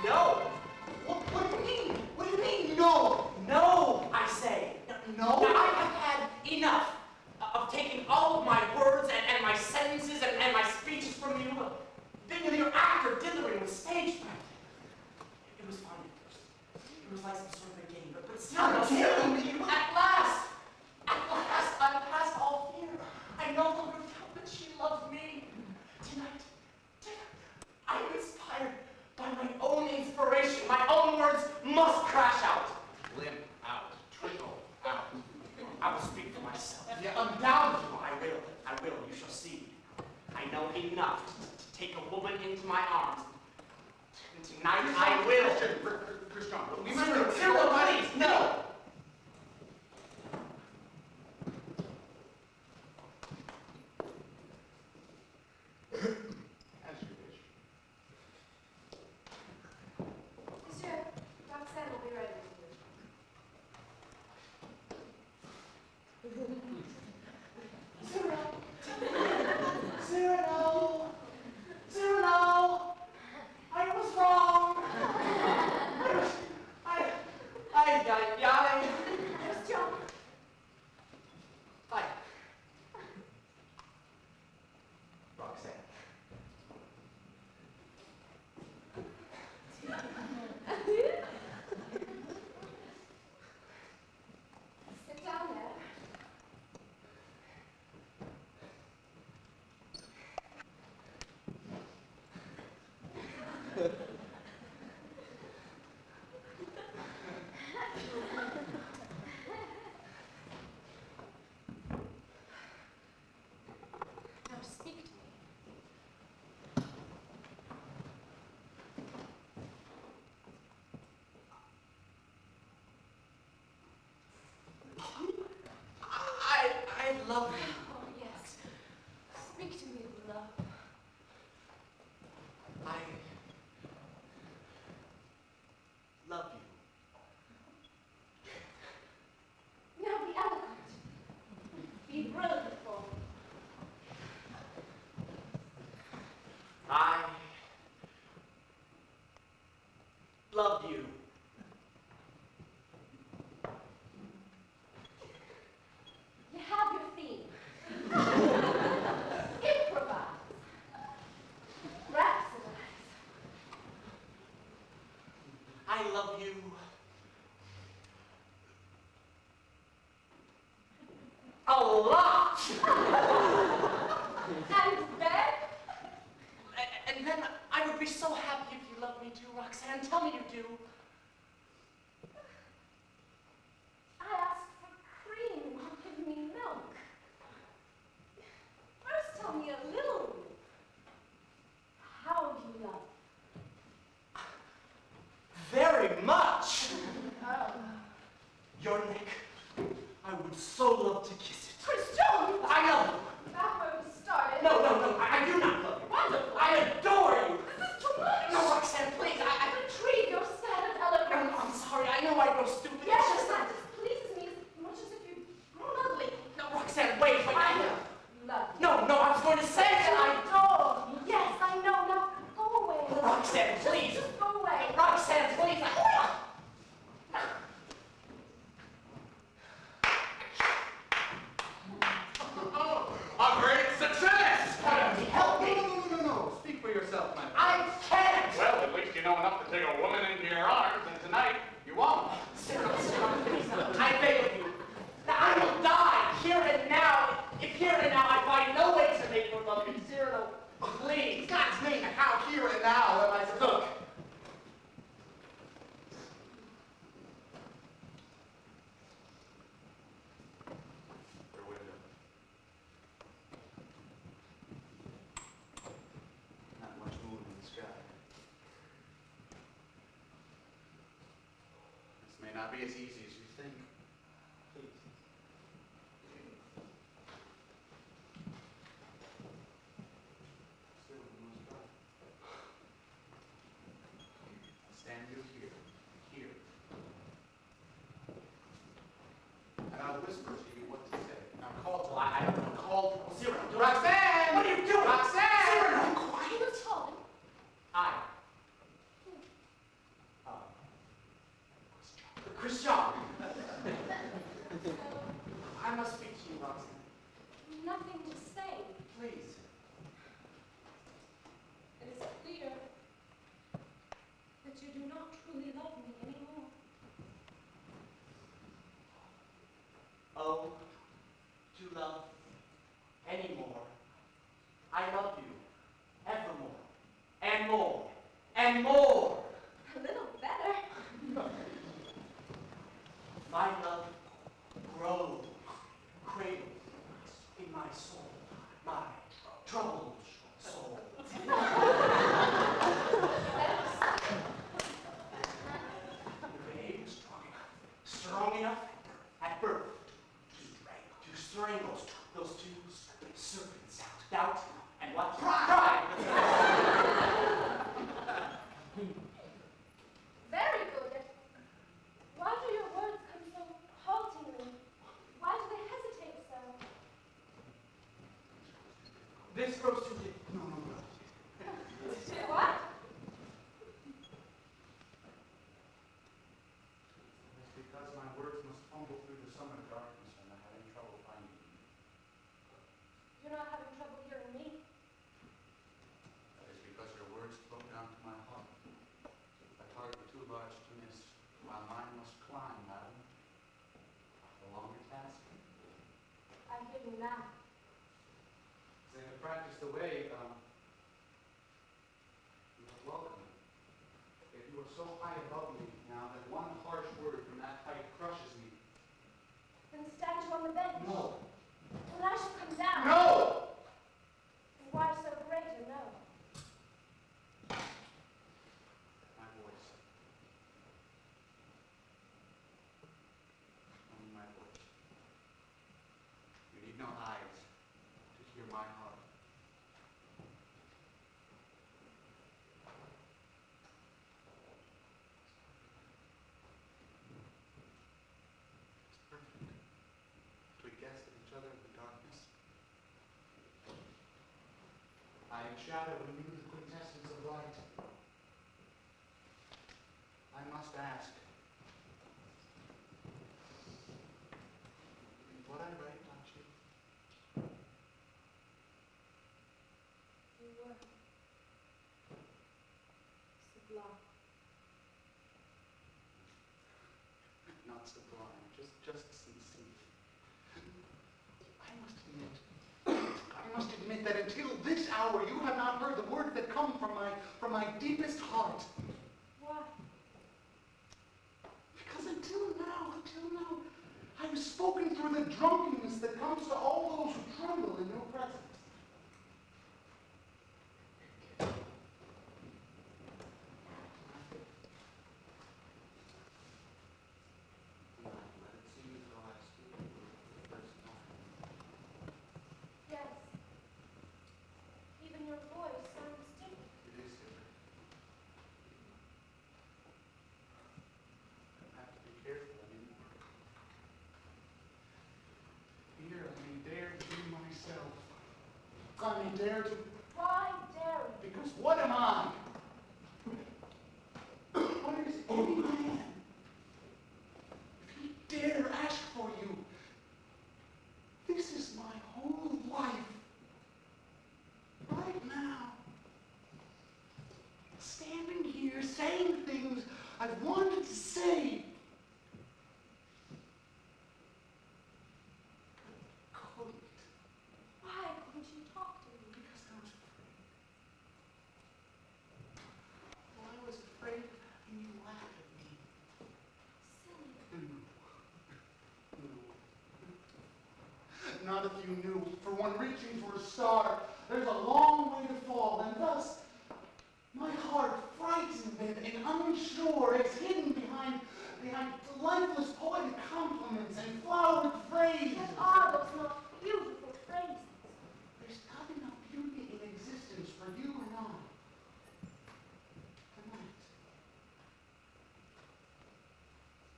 No! What do you mean? What do you mean, no? No, I say. No? Now, I have had enough of taking all of my words and my sentences and my speeches from you. Then your actor dithering with stage fright. It was fun at first. It was like some sort of a game, but still. At last, I'm past all fear. I no longer doubt that she loves me. Tonight, I am inspired by my own inspiration. My own words must crash out. Limp out. Trickle out. I will speak for myself. Yeah, undoubtedly, I will, you shall see. I know enough to take a woman into my arms. And tonight I will. Christian, Cyrano, please, no! as you wish. Monsieur, Roxanne will be ready with you. Cyrano! Cyrano! I was wrong! Christian, Hi. Roxanne. sit down there. Now speak to me. love you. A lot! And then? And then I would be so happy if you loved me too, Roxanne. Tell me you do. I asked for cream. You give me milk. First tell me a little. How do you love? Very much. Oh. Your neck. I would so love to kiss it. Christian! I love you. Back where we started. No, I do not love you. Wonderful. I adore you. This is too much. No, Roxanne, please. Retrieve your standard eloquence. I'm sorry. I know I go stupid. Yes, It's just that displeases me as much as if you'd grown ugly. No, Roxanne, wait. I love you. No, I was going to say that I... adore me. Yes, I know. Now go away. Roxanne, please. Just go away. Roxanne, please. A great success! Help me. No. Speak for yourself, my friend. I can't. Well, at least you know enough to take a woman into your arms, and tonight you won't. Cyrano, please. I beg of you. Now, I will die here and now. If here and now I find no way to make her love me, Cyrano, please. God's name, how here and now am I supposed Look. Your window. Not much moon in the sky. This may not be as easy as you think. Please. Still, we must try. I'll stand you here. And I'll whisper to you what to say. Now call to I don't know. Called Cyrano. Roxanne! What are you doing? Roxanne! Cyrano, Are quiet. you talking? I. Christian. I must speak to you, Roxanne. Nothing to say. Please. It is clear that you do not truly love me anymore. Oh, to love anymore. I love you evermore, and more, and more. A little better. My love grows, cradles in my soul, my troubled soul. Babe, strong enough at birth to strangle those two serpents out. Doubt and what? Pride! Very good. Why do your words come so haltingly? Why do they hesitate so? This grows too deep. No. What? It's because my words must fumble through the summer darkness and I'm having trouble finding you. You're not having trouble hearing me. That is because your words float down to my heart. A target too large to miss, while mine must climb, madam. A longer task. I hear you now. They have practiced the way, you are welcome. If you are so high above me now that one harsh word from that height crushes me. Then stand you on the bench. No! When I shall come down. No! Why so great a no? My voice. Only my voice. You need no eyes to hear my heart. It's perfect. We guessed at each other in the darkness. I am shadow and you the quintessence of light. I must ask. Is what I write not you? You were sublime. that until this hour you have not heard the words that come from my deepest heart. Why? Because until now, I have spoken through the drunkenness that comes to all those who tremble in your presence. Yes. Even your voice sounds different. It is different. I have to be careful. Here I may dare to be myself. I may dare to. Why dare you? Because what am I? What is any man? If he dare ask for you, this is my whole life. Right now. Standing here saying things I've wanted to say. Couldn't. Why couldn't you talk to me? Because I was afraid. Well, I was afraid of having you laugh at me. Silly. No. Not if you knew. For one reaching for a star, there's a long way to fall, and thus my heart, frightened and unsure, is hidden behind lifeless poetic compliments and flowered phrases. What are those most beautiful phrases? There's not enough beauty in existence for you and I. Tonight,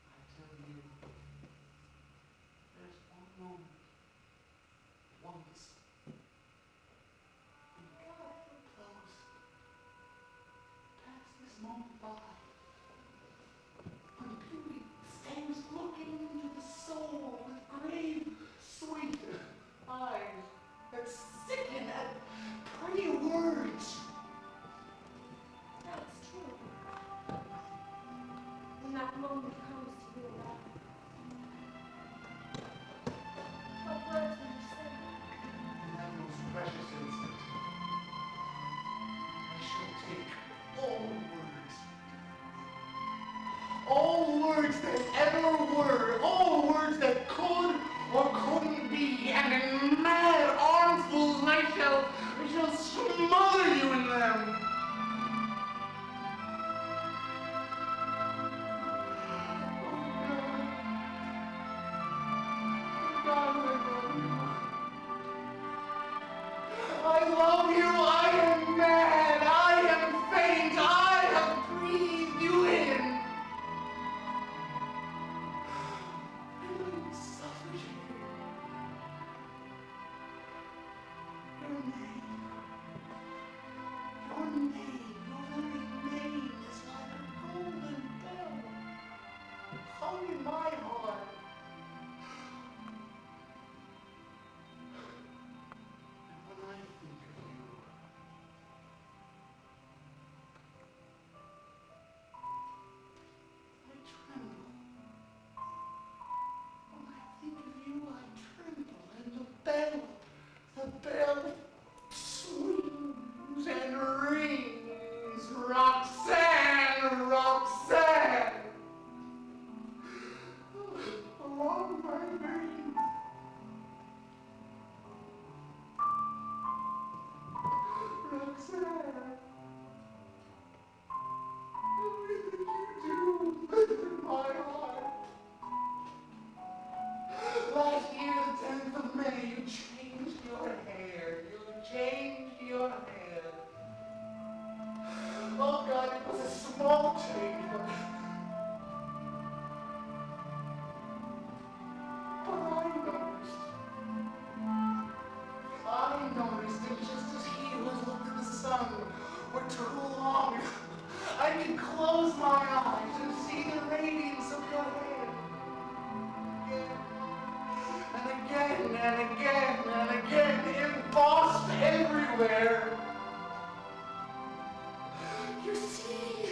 I tell you, there's one moment, once, when God will close, pass this moment by, when beauty stands looking into the soul with grave, sweet eyes that sicken at pretty words. That's true. When that moment comes to you and I. What words will you say? In that most precious instant, I shall take all words that ever were, all words that could or couldn't be, and in mad armfuls I shall smother you in them. Oh God, I love you. I am mad. I am faint. I have breathed you in. I'm suffocating. Your very name is like a golden bell hung in my heart. And when I think of you, I tremble. When I think of you, I tremble, and the bell swings and rings. Roxanne, Roxanne, along my veins. Roxanne, everything you do to my heart. Last year, the 10th of May, you changed your hair. You changed your hair. Oh God, it was a small change, but I noticed, and just as he who has looked at the sun were too long, I can close my eyes and see the radiance of your hair. Again, and again, and again, embossed everywhere. You see,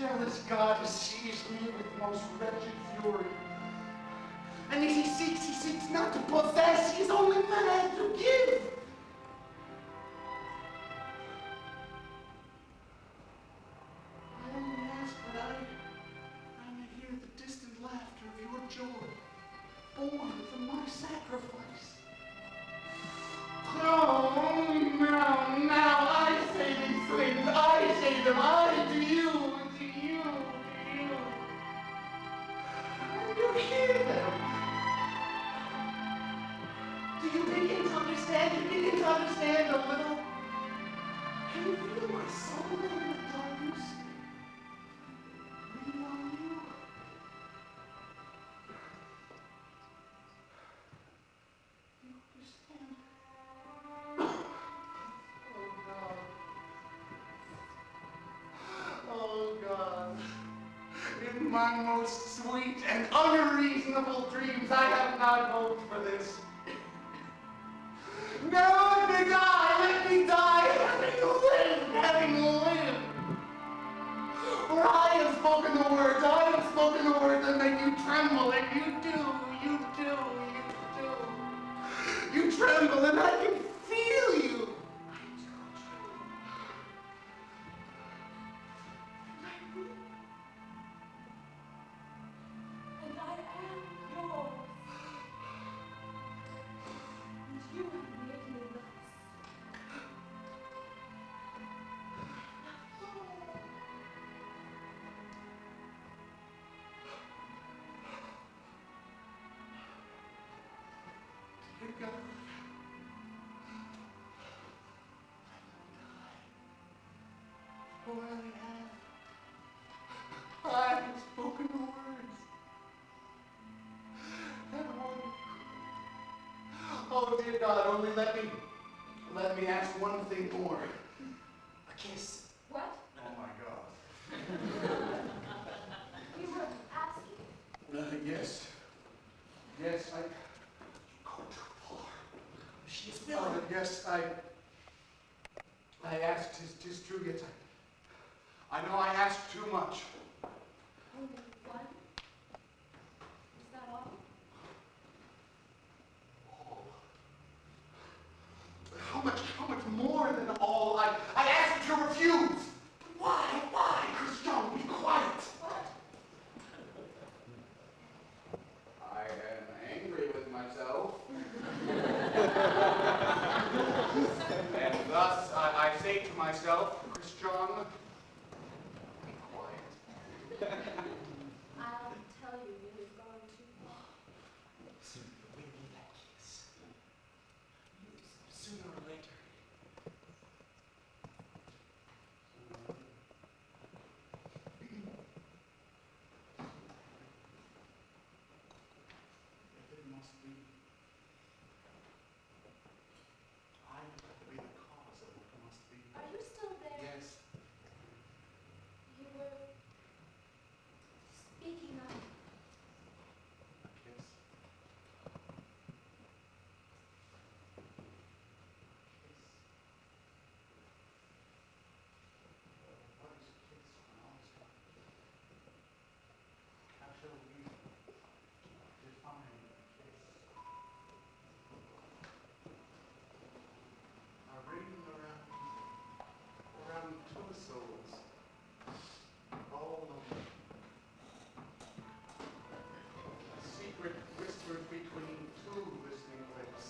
jealous God has seized me with most wretched fury. And as he seeks not to possess, he is only mad to give. I only ask that I may hear the distant laughter of your joy, born from my sacrifice. Oh, now I say these things, I say them, I to you, to you, to you. And you hear them. Do you begin to understand? Do you begin to understand a little? Can you feel my soul in the darkness? Lean on you. You understand? Oh God. In my most sweet and unreasonable dreams, I have not hoped for this. No, let me die, having lived. For I have spoken the words, that make you tremble, and you do. You tremble, and I can feel you. I do tremble. And I am yours. And you have made me thus. Dear God, for I have spoken the words. And oh dear God, only let me ask one thing more. A kiss. What? Oh my God. You were asking? Yes. Yes, I go too far. She is willing. Yes, I asked, 'tis true, yet I know I asked too much. Only one? Is that all? How much more than all? I asked you to refuse. Why? Christian, be quiet. What? I am angry with myself. And thus I say to myself, Christian, be quiet. I'll tell you it has gone too far. Soon will be that kiss. Sooner or later. If it must be, I will be the cause of what must be. Are you still there? Yes. You were speaking of A kiss. What is a kiss when all is gone? How shall we define a kiss? A ring around two souls, all alone. A secret whispered between two listening lips.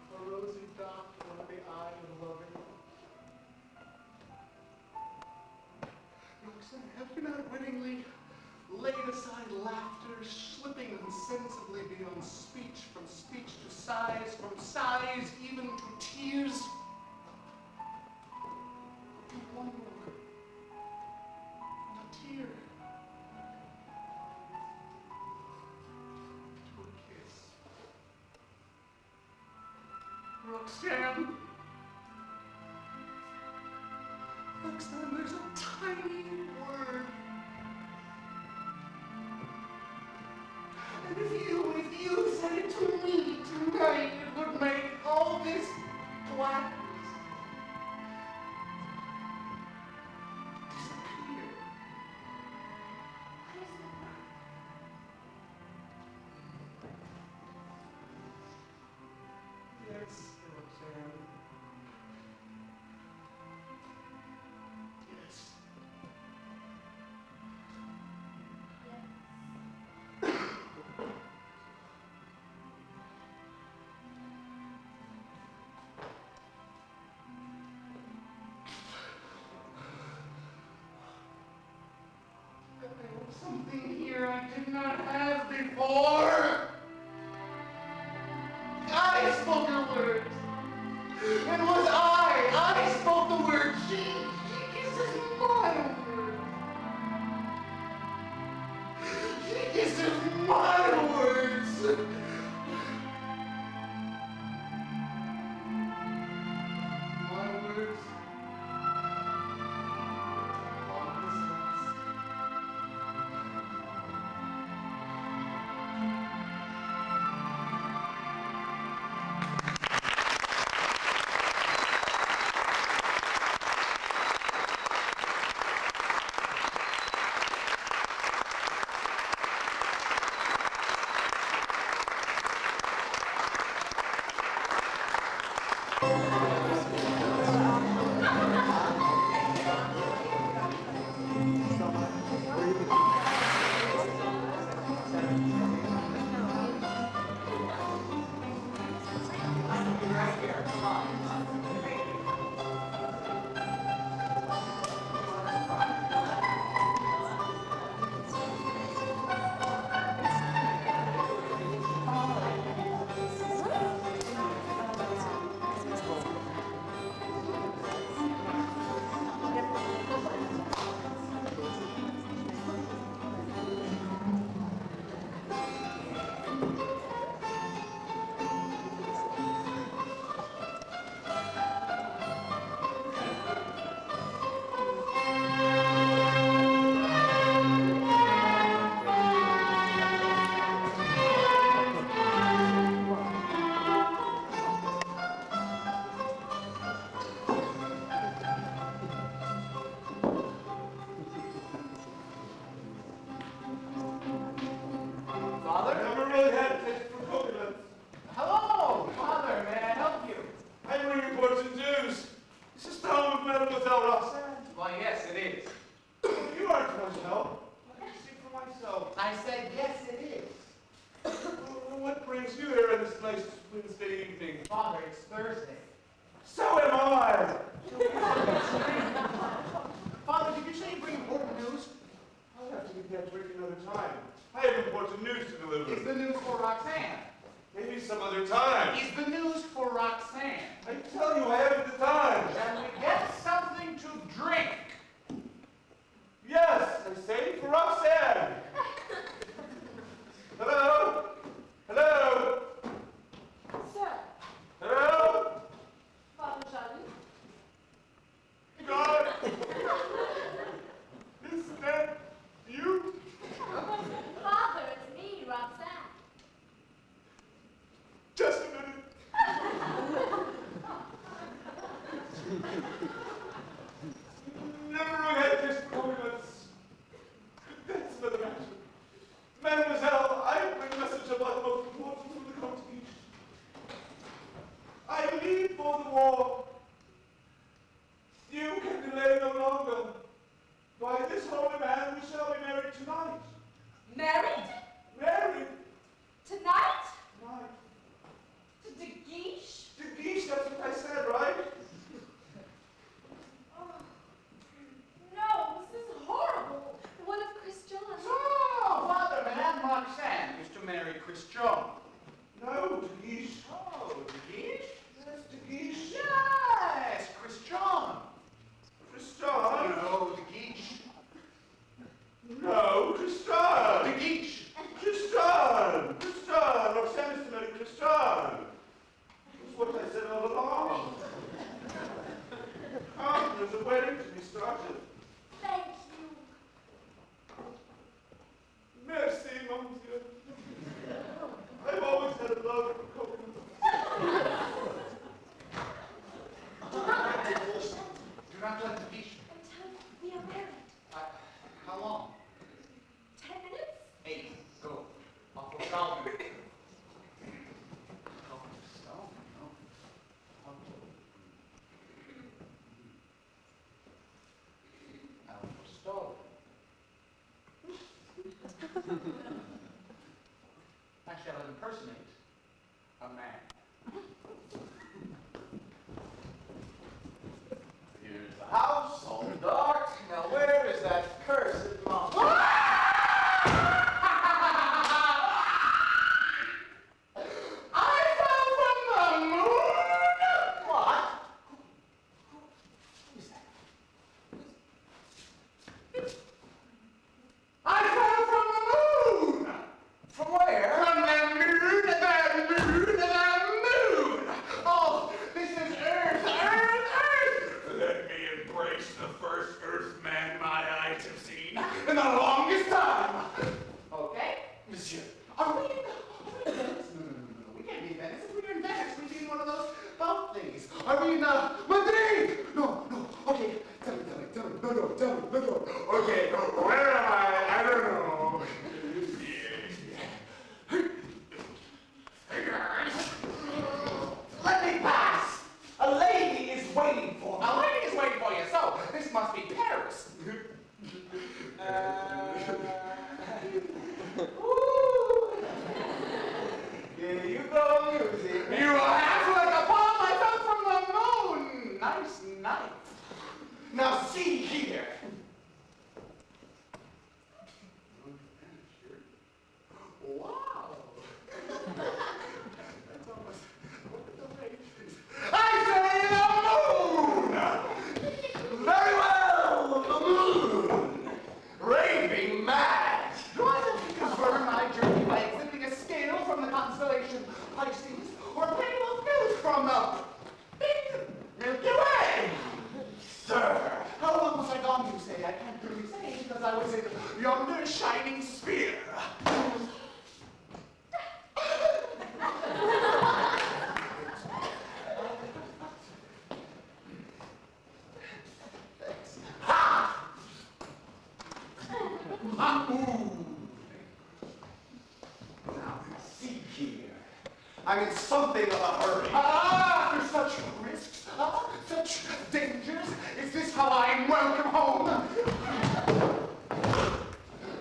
A rosy dot over the eye of loving. Roxanne, have you not wittingly laid aside laughter, slipping insensibly beyond speech, from speech to sighs, from sighs even to tears? And one more. A tear. To a kiss. Roxanne. Roxanne, there's a tiny word. And if you said it to me tonight, it would make all this blackness for. I spoke the words. It was I spoke the word. She kisses my word. She kisses my words. My words. On his lips. Father? Never really had a taste for coconuts. Hello, Father. May I help you? I bring important news. Is this the home of Mademoiselle Roxanne? Why, yes, it is. You aren't much help. I can see for myself. I said, yes, it is. What brings you here in this nice Wednesday evening? Father, it's Thursday. So am I. Father, did you say you bring important news? I'll have to get that drink another time. I have important news to deliver. Is the news for Roxanne? Maybe some other time. Is the news for Roxanne? I tell you, I haven't the time. Shall we get something to drink? Yes, I say for Roxanne. Hello? Hello? Sir, Hello? Father Charlie. God? Is that you? Father, it's me, Roxanne. Just a minute. Never really had this compliments. That's another matter. Mademoiselle, I bring a message about the most important from the Constitution. I leave for the war. You can delay no longer. By this holy man, we shall be married tonight. Married? Married Tonight? tonight. To De Guiche? To Guiche, that's what I said, right? Oh, no, this is horrible. What of Chris John? Oh, Father, Madame Roxanne is to marry Chris John. No, to Guiche. Oh, De Guiche? Yes, to Guiche. Yes, Chris John. Christian. No, De Guiche. No, Christian. De Guiche. Christian. Christian. Roxanne is to marry Christian. That's what I said all along. Come, there's a wedding to be started. Thank you. Merci, monsieur. I've always had a love for coconuts. Do not De Guiche Do not let De Guiche. until we are married. How long? 10 minutes? 8. Go. Off for Calvin. I shall impersonate a man. Here's the house, all dark. Now where is that cursed mom? Here you go, music. You laugh like a bomb I fell from the moon. Nice knife. Now see here. Wow. That's almost I say the moon! Very well, the moon! Raving mad! Do I have to confirm my journey by exhibiting a scale from the constellation Pisces or a panel of milk from the big Milky Way? Sir, how long was I gone, you say? I can't really say because I was in yonder shining sphere. Now, see here. I'm in something of a hurry. After such risks, such dangers, is this how I'm welcome home?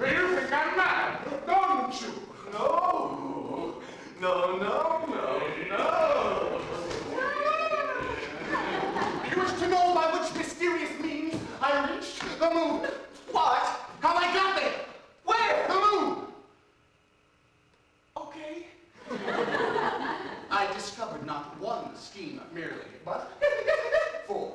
You think I'm mad, don't you? No. No, no, no, no. You wish to know by which mysterious means I reached the moon? What? How I got there? Where? The moon. Okay. I discovered not one scheme merely, but 4.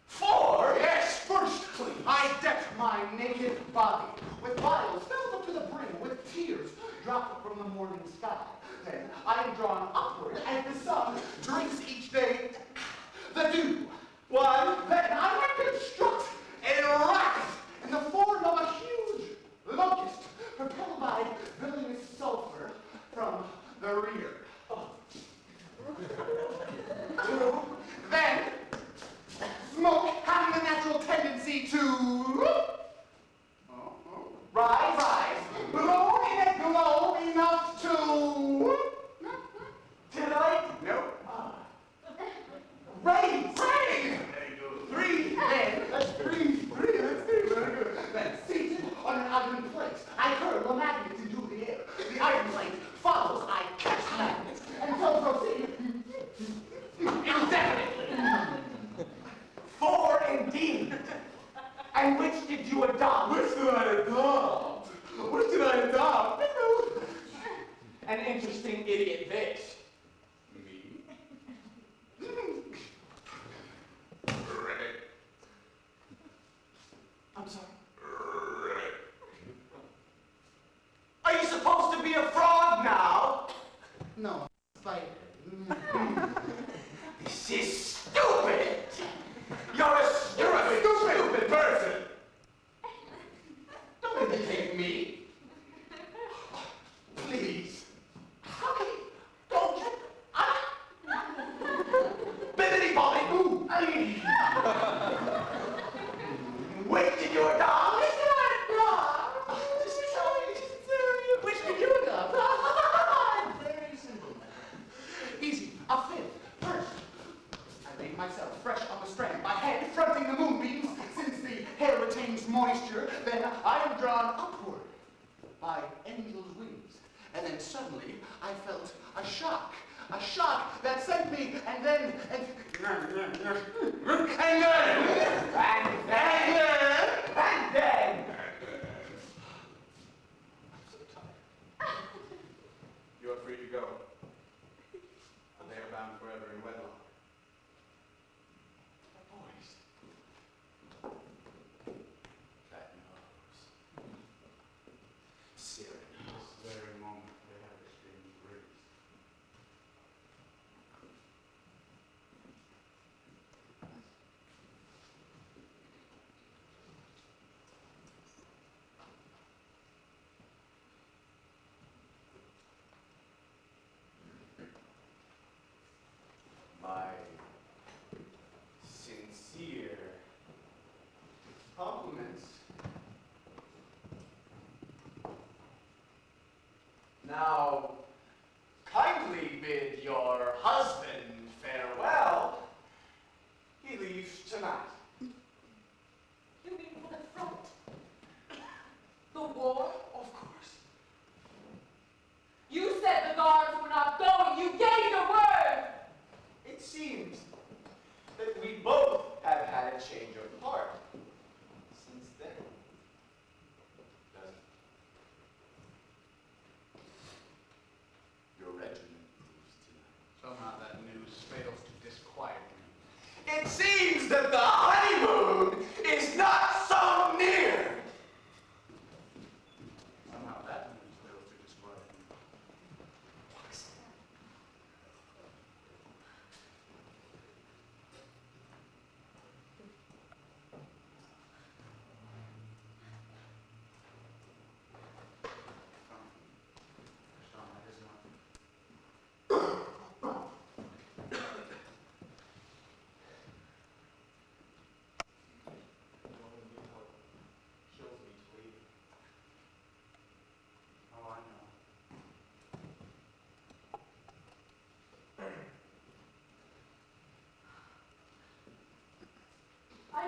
4? Yes, firstly, I decked my naked body with vials filled up to the brim with tears dropped from the morning sky. Then I am drawn upward as the sun drinks each day the dew. Why? Then I construct a rocket in the form of a huge locust propelled by villainous sulfur from the rear. Then, smoke having the natural tendency to rise, blow in a glow enough to titillate. Nope. Raise. Very good. 3. Then, that's 3. That's 3. Very good. Then, seated on an iron plate, I hurl a magnet into the air. The iron plate follows. I catch the magnet and so proceed. Indefinitely. 4 indeed. And which did you adopt? Which did I adopt? Which did I adopt? An interesting idiot bitch. Me? I'm sorry. Are you supposed to be a frog now? No, spider. This is stupid. You're a stupid person. Don't imitate me. Please. How can you? Don't you? Bibbidi bobbidi boo. Which did you adopt? Just tell me. Which did you adopt? Very simple. Easy. A 5th. First, I made myself fresh on the strand, my head fronting the moonbeams, since the hair retains moisture. Then I am drawn upward by angel's wings. And then suddenly I felt a shock that sent me, and then. You are free to go. And they are bound forever in wedlock. Boys. That nose. Cyrano. This very moment they have exchanged words. My sincere compliments. Now, kindly bid your husband farewell. He leaves tonight. You mean for the front? The war? Of course.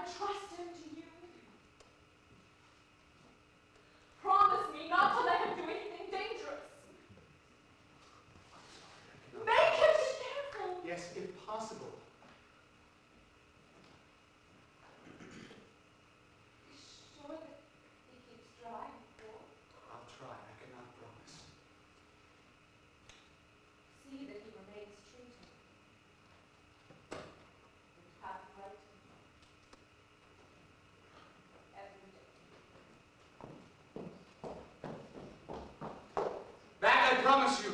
trust him to you. Promise me not to let him do anything dangerous. Make him be careful. Yes, if possible. Be sure that he keeps dry before. I'll try. I cannot promise. See that he remains true to me. And have the right to me. Every day. That I promise you.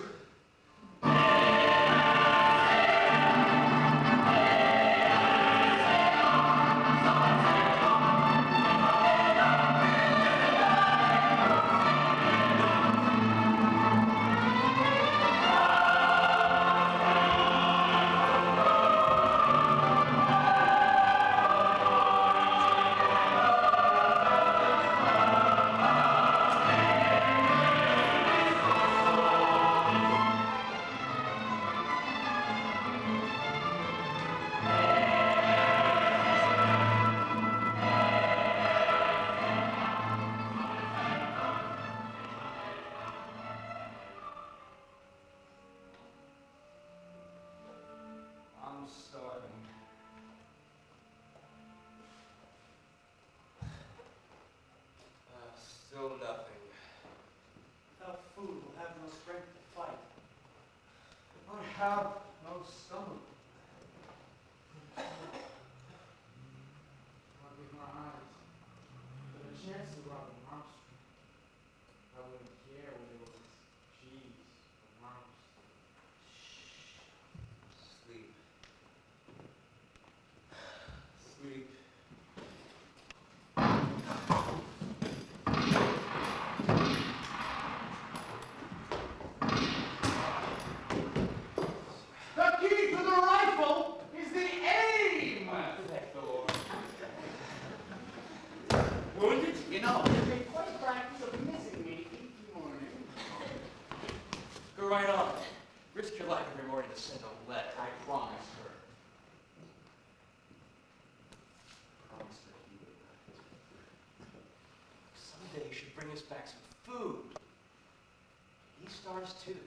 I'm starving. Still nothing. Without food, we'll have no strength to fight. I have no stomach. Rubbing my eyes. But a chance to rob a monster. I wouldn't care whether it was cheese or mouse. Sleep. Sleep. The key to the rifle is the aim, Thor. Wounded? You know, they made quite a practice of missing me each morning. Go right on. Risk your life every morning to send a letter. I promised her. Promise that he would not. Someday you should bring us back some food. He starves too.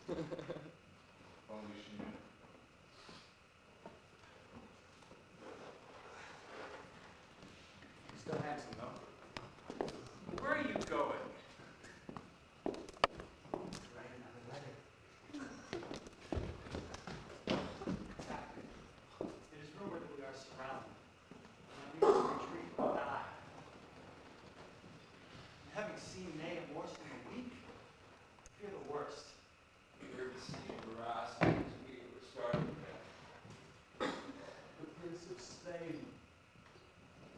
Only she knew. Still handsome, though. Where are you going? Write another letter. Captain, it is rumored that we are surrounded. And we must retreat or die. And having seen Nahum worse than a week, I fear the worst. Here to see Ross as we were starting. The Prince of Spain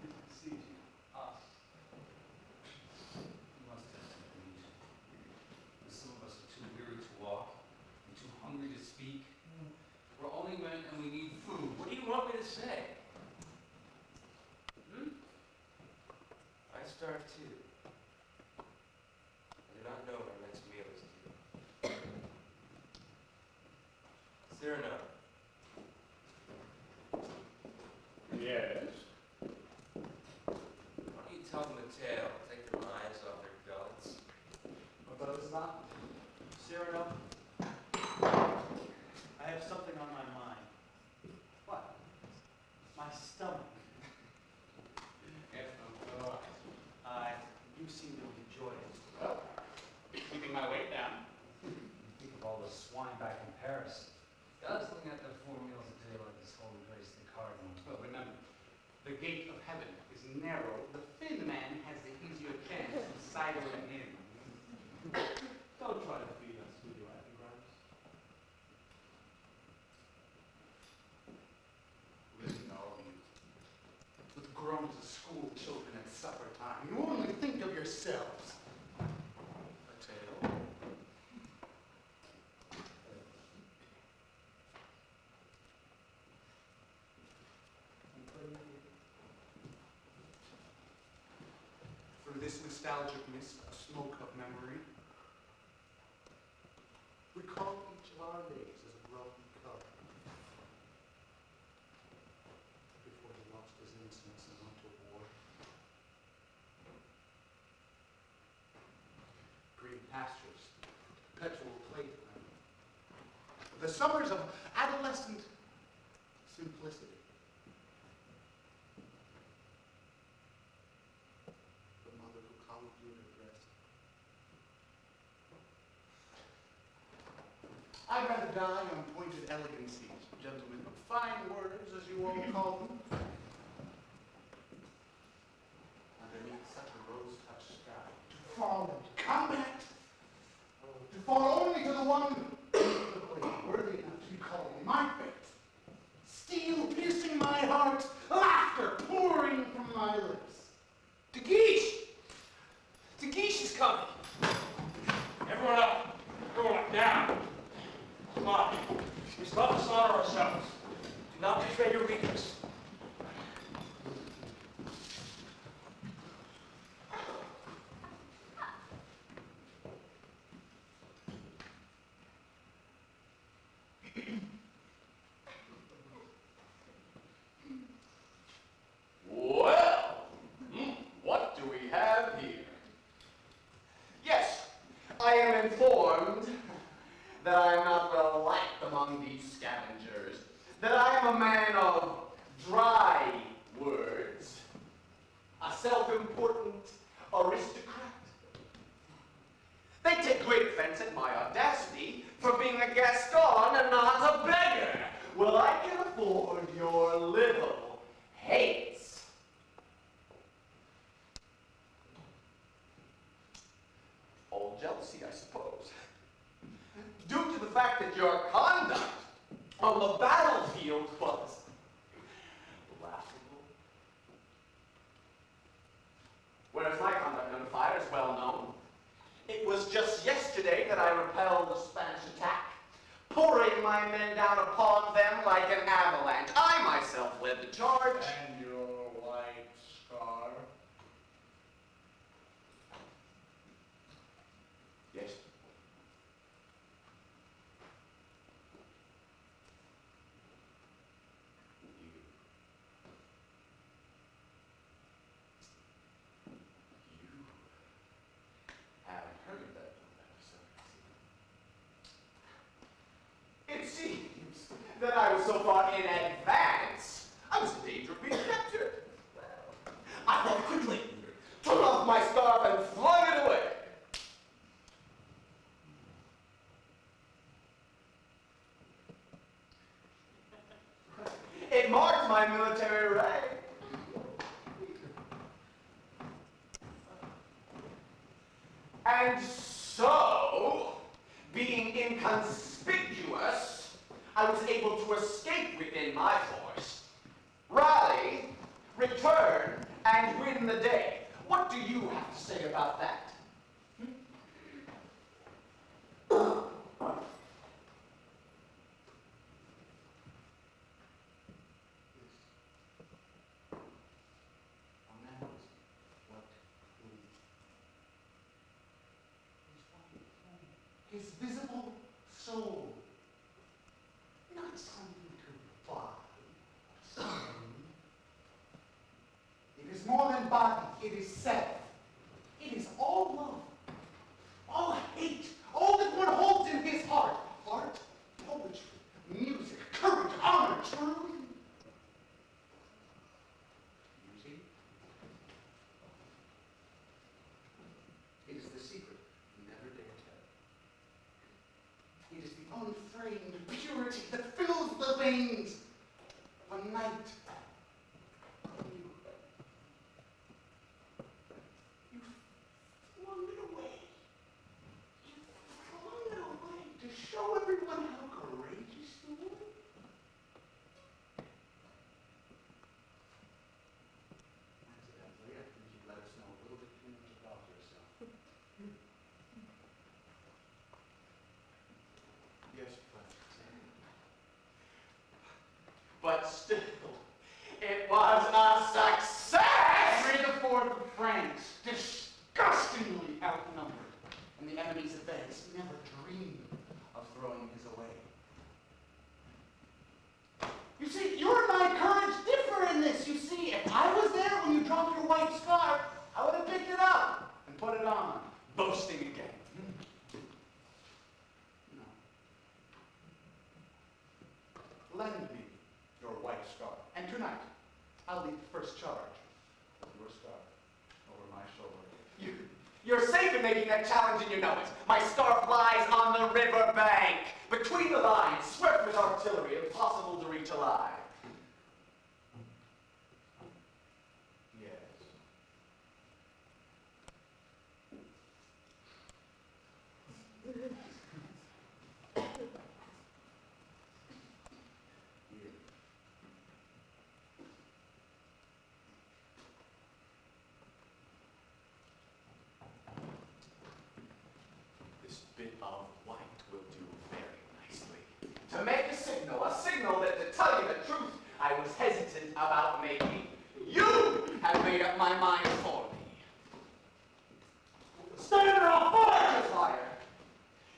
is besieging us. We must have some food. Some of us are too weary to walk and too hungry to speak. We're only men and we need food. What do you want me to say? I starve too. I do not know what our next meal is due. Cyrano. Yes? Why don't you tell them a tale? Take their minds off their guts. But it's not. Cyrano, I have something on my mind. What? My stomach. Yes, no. You seem to enjoy it. Well, keeping my weight down. Think of all the swine back in Paris, guzzling at their 4 meals a day like His Holy Grace the Cardinal. Well, remember, the gate of heaven is narrow. The thin man has the easier chance of sidling in. Don't try to feed us with your epigrams. Listen, all of you. With groans of school children at supper time, you only think of yourselves. A tale? Through this nostalgic mist, a smoke of memory, recall each of our days as a broken cup. pastures, perpetual playtime. The summers of adolescent simplicity. The mother who coddled you in her breast. I'd rather die on pointed elegancies, gentlemen, fine words, as you all call them, underneath such a rose-touched sky. To fall into combat, to fall only to the one worthy enough to be called my fate. Steel piercing my heart, laughter pouring from my lips. De Guiche! De Guiche is coming! Everyone up! Everyone up, now! Come on. We still have to slaughter ourselves. Do not betray your weakness. Well, what do we have here? Yes, I am informed that I am not well liked among these scavengers, that I am a man of dry words, a self-important aristocrat. They take great offense at my audacity for being a Gascon and not a beggar. Well, I can afford your little hates. Old jealousy, I suppose. Due to the fact that your conduct on the battlefield was laughable. Whereas my conduct under fire is well known. It was just yesterday that I repelled the Spanish attack, pouring my men down upon them like an avalanche. I myself led the charge. And your white scar. Yes. You haven't heard of that episode. It seems that I was so far in advance, I was in danger of being captured. I thought quickly, took off my scarf and flung it away. It marked my military rank. And so, being inconspicuous, I was able to escape within my force, rally, return, and win the day. What do you have to say about that? His visible soul, not something to buy, something. It is more than body, it is self. It is all love, all hate, all that one holds in his heart. Art, poetry, music, courage, honor, truth. Beauty. It is the secret you never dare tell. It is the unframed purity that fills the veins of a night. You flung it away. You flung it away to show everyone how courageous you were. Incidentally, I think you'd let us know a little bit too much about yourself. Yes, But still, it was a success! Henry the Fourth of France, disgustingly outnumbered, and the enemy's advance never dreamed of throwing his away. You see, your and my courage differ in this. You see, if I was there when you dropped your white scarf, I would have picked it up and put it on. Boasting again. in making that challenge, and you know it. My star flies on the river bank, between the lines, swept with artillery, impossible to reach alive. Yes. This bit of white will do very nicely. To make a signal that, to tell you the truth, I was hesitant about making. You have made up my mind for me. Stand off fire!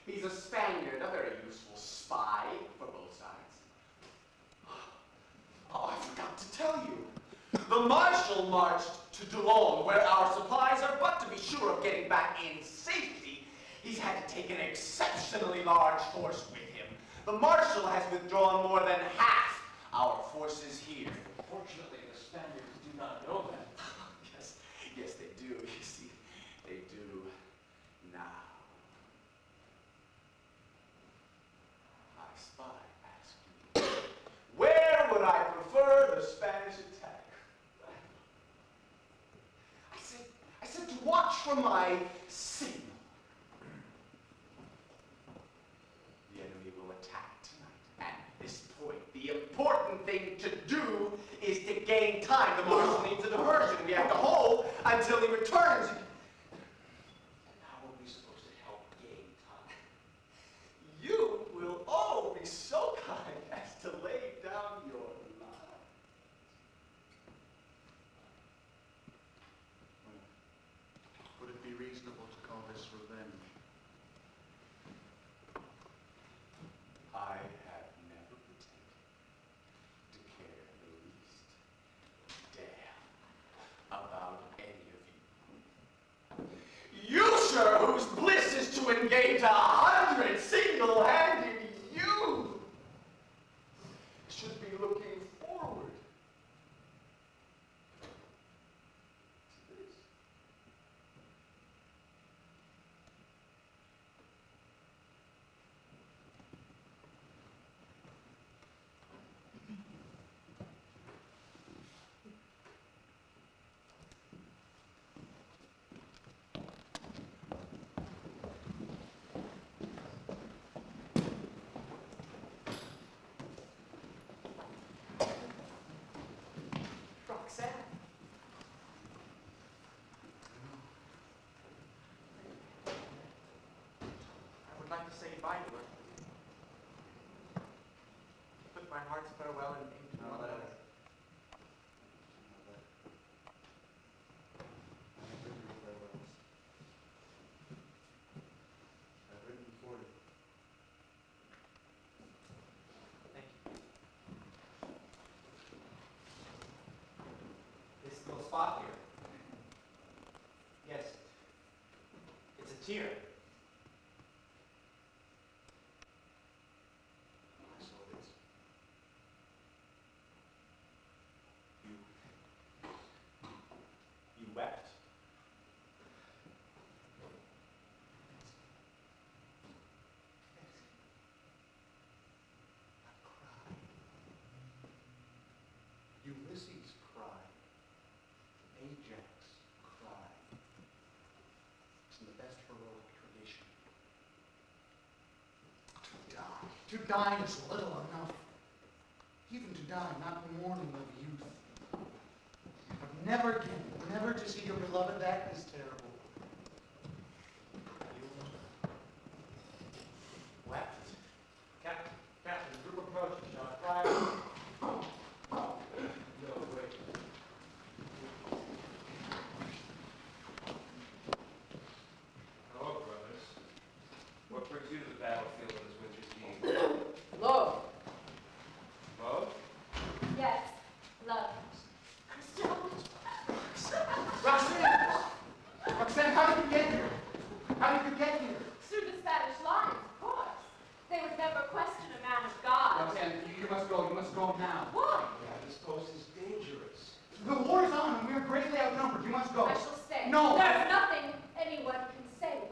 He's a Spaniard, a very useful spy for both sides. Oh, I forgot to tell you. The Marshal marched to Toulon, where our supplies are, but to be sure of getting back in safety, he's had to take an exceptionally large force with him. The Marshal has withdrawn more than half our forces here. Fortunately, the Spaniards do not know that. Yes, they do. You see, they do now. I spy ask you, where would I prefer the Spanish attack? I said to watch for my signal. The enemy will attack tonight. At this point, the important thing to do is to gain time. The Marshal needs a diversion. We have to hold until he returns. And how are we supposed to help gain time? You will all be so kind as to lay down your lives. Would it be reasonable to call this revenge? I have never pretended to care the least damn about any of you. You, sir, whose bliss is to engage 100 single-handed, you should be looking forward to this. Roxanne. I would like to say goodbye to her. Put my heart's farewell into one letter. I've written for you. Thank you. This little spot here. Yes. It's a tear. So it is. You wept? Ulysses cried. Ajax cried. It's in the best heroic tradition. To die is little enough. Even to die, not the morning of youth. But never again, never to see your beloved, that is terrible. You wept. Captain, the group approaches. Shall I fire? No, wait. Hello, brothers. What brings you to the battlefield on this winter's eve? Love. Love? Yes, love. Roxanne! Roxanne, how did you get here? How did you get here? Through the Spanish lines, of course. They would never question a man of God. Roxanne, you must go. You must go now. Why? This post is dangerous. The war is on and we are greatly outnumbered. You must go. I shall stay. No. There's nothing anyone can say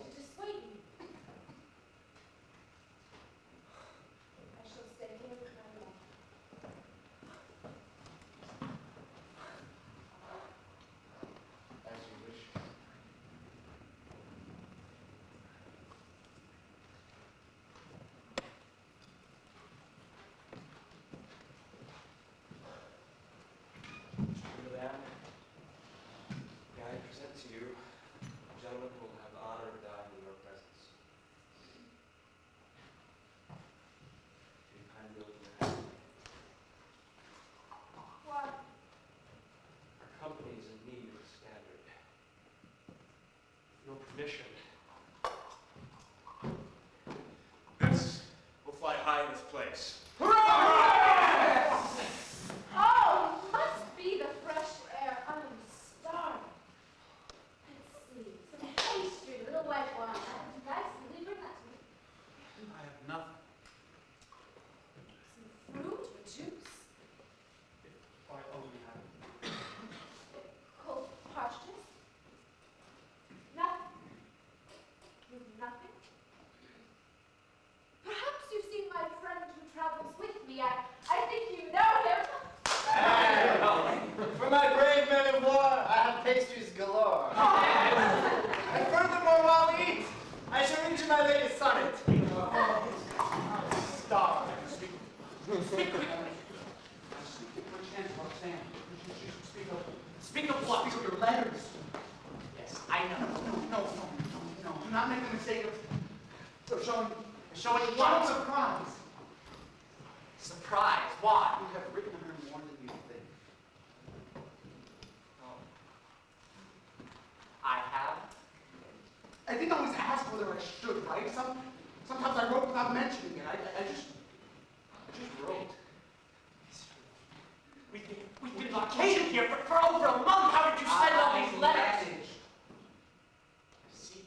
mission. This will fly high in this place. Oh, must be the fresh air. I'm starving. Let's see. Some pastry, little white wine. You guys, will you bring that to me? I have nothing. Some fruit or juice? If I only had Cold parchment? Nothing. With nothing? Perhaps you've seen my friend who travels with me. I think you know him. For my brave men of war, I have pastries galore. And furthermore, while we eat, I shall read you my latest sonnet. Star. Speak quickly. Speak for a chance, Roxanne. Speak of what? Speak of your letters. Yes, I know. No. Do not make the mistake of showing what? surprise. Surprise. Why? You have written her more than you think. I have. I didn't always ask whether I should write. Sometimes I wrote without mentioning it. I just wrote. We've been blockaded here for over a month. How did you send all these letters? Managed. See.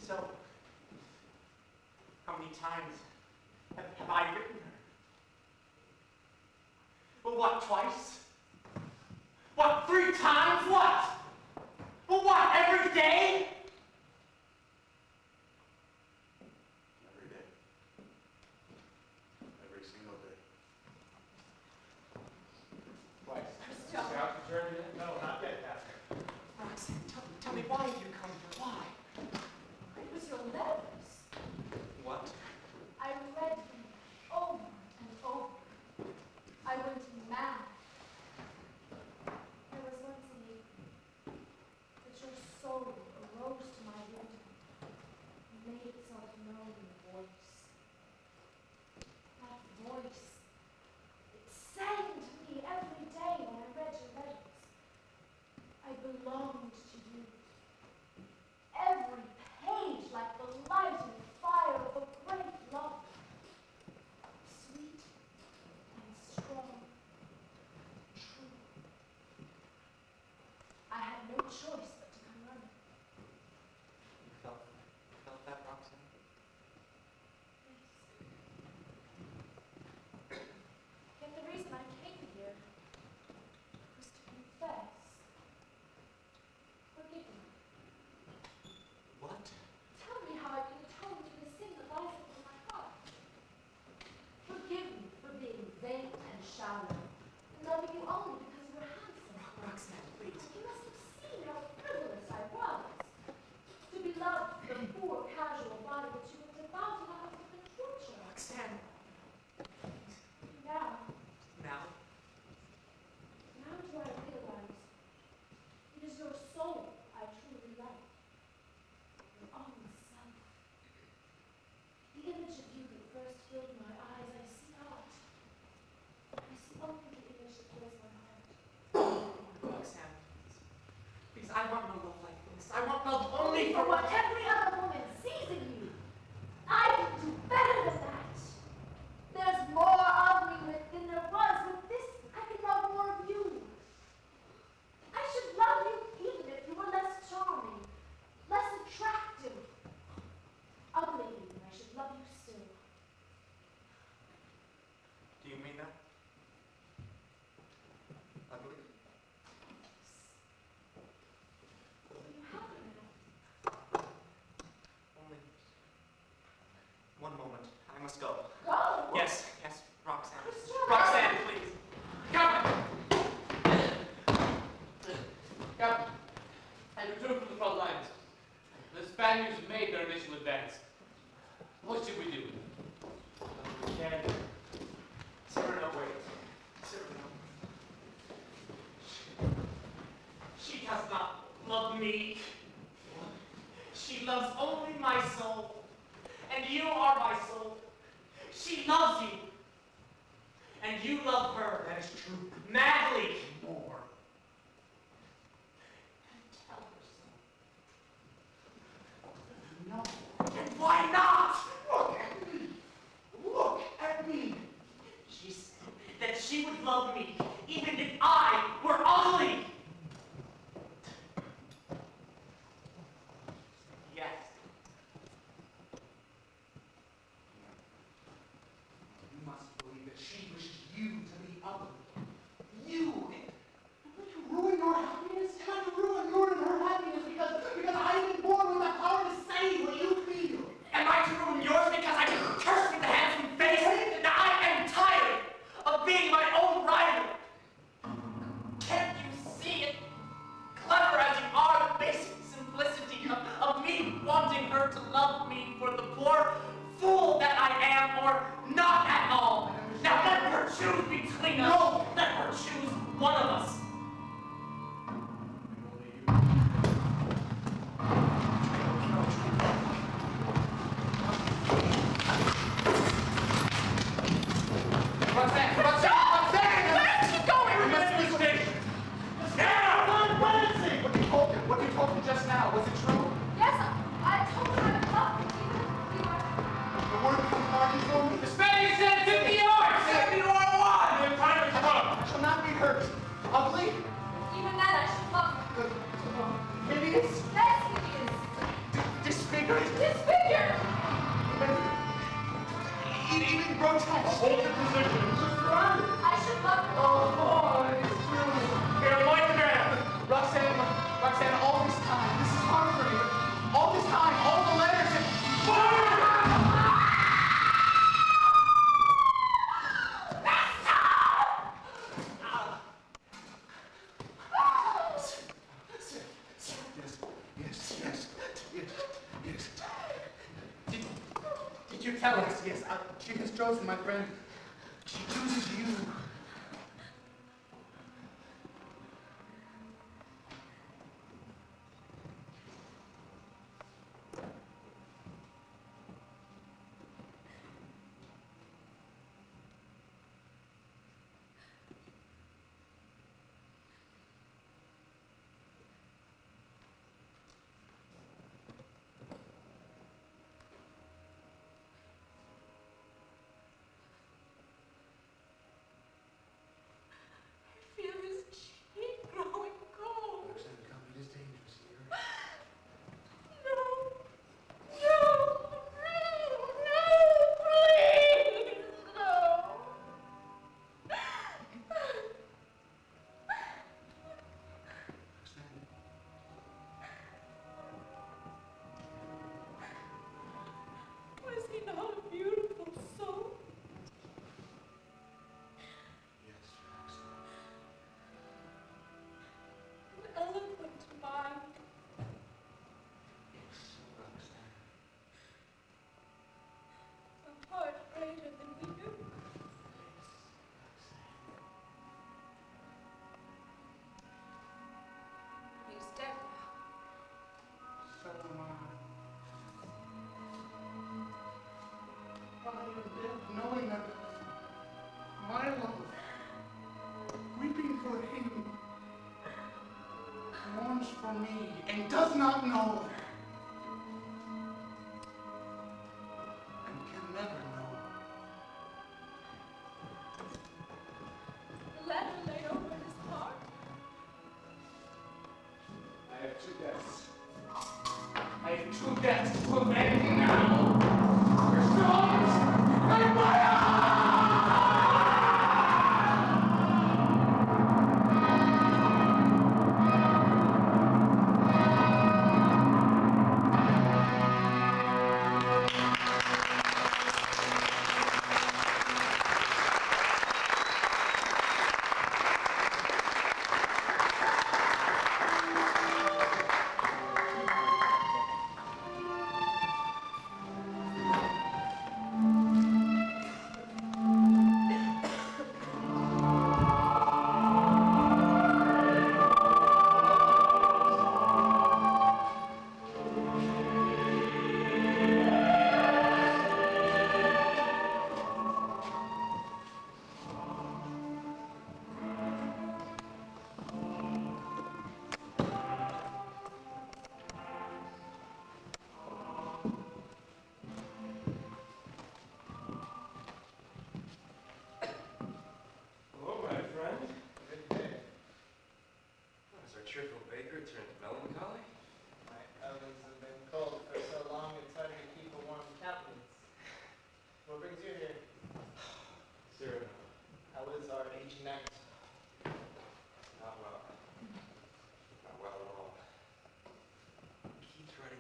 So, how many times have I written her? Well, what, twice? What, 3 times? What? Well, what, every day? Every day. Every single day. Christophe. Scout returned yet? No, not yet, Captain. Roxanne, tell me, why have you come here? Why? It was your letters. What? I read them over and over. I went mad. There was once an evening that your soul arose to my window and made itself known in a voice. That voice, it sang to me every day when I read your letters. I belonged to you. Every page like the light and fire of a great love. Sweet and strong, true. I had no choice but to come running. You felt that, Roxanne? Yes. Yet the reason I came here was to confess. Forgive me. What? Tell me how I can atone for the sin that lies within my heart. Forgive me for being vain and shallow, and loving you only because you were handsome. Roxanne, please. You must have seen how frivolous I was. To be loved for the poor casual body that you would devout in a house of torture. Roxanne. Now Now? do I realize it is your soul I truly love. Your own self. The image of you that first filled my eyes, I see not. I see only the image that fills my heart. Roxanne, please, I want no love like this. I want love only For for what every other woman sees in you. I can do better than that. There's more of me than there was with this. I can love more of you. I should love you even if you were less charming, less attractive. Ugly even, I should love you still. Do you mean that? Ugly? Will you help me now? Only one moment. I must go. Go! Yes, Roxanne. Christophe! Roxanne, please. Captain! Captain, I returned from the front lines. The Spaniards have made their initial advance. What should we do? We can. Cyrano, wait. Cyrano. She does not love me. She loves only my soul. And you are my soul. She loves you. And you love her. That is true. Madly. More. Tell her so. Yes. You must believe that she wishes you to be ugly. You! Am I to ruin your happiness? Am I to ruin her happiness because I've been born with the power to say what you feel? Am I to ruin yours because I can curse with the handsome face? Now I am tired of being my own rival. Can't you see it? Clever as you are, the basic simplicity of me wanting her to love me for the poor fool that I am, or not at all. Now let her choose between us. No. Let her choose one of us. Keep going! We must be station. What you told him just now, was it true? Yes, I told him I loved him, even if we were... The word comes hard for me. The Spaniard said 50 yards! 70 or one! The time is up! I shall not be hurt. Ugly? Even then, I should love him. Hideous? Yes, he is. Disfigured? Disfigured! Even grotesque? Hold the position. I should love him. Oh, it's true. Here, light the man. Roxanne, all this time, this is hard for me. All this time, all the letters and... Yes. Did you tell us? Yes, she has chosen, my friend. She chooses you. I feel his cheek growing cold. Roxanne, come, it is dangerous here. No, please, no. Roxanne. Was he not a beautiful soul? Yes, Roxanne. An eloquent mind. Yes, Roxanne. A heart greater than we knew. He's dead now. So am I. I live knowing that my love, weeping for him, mourns for me and does not know, and can never know. The letter lay over his heart. I have two deaths. I have two deaths to avenge now. Your storms and my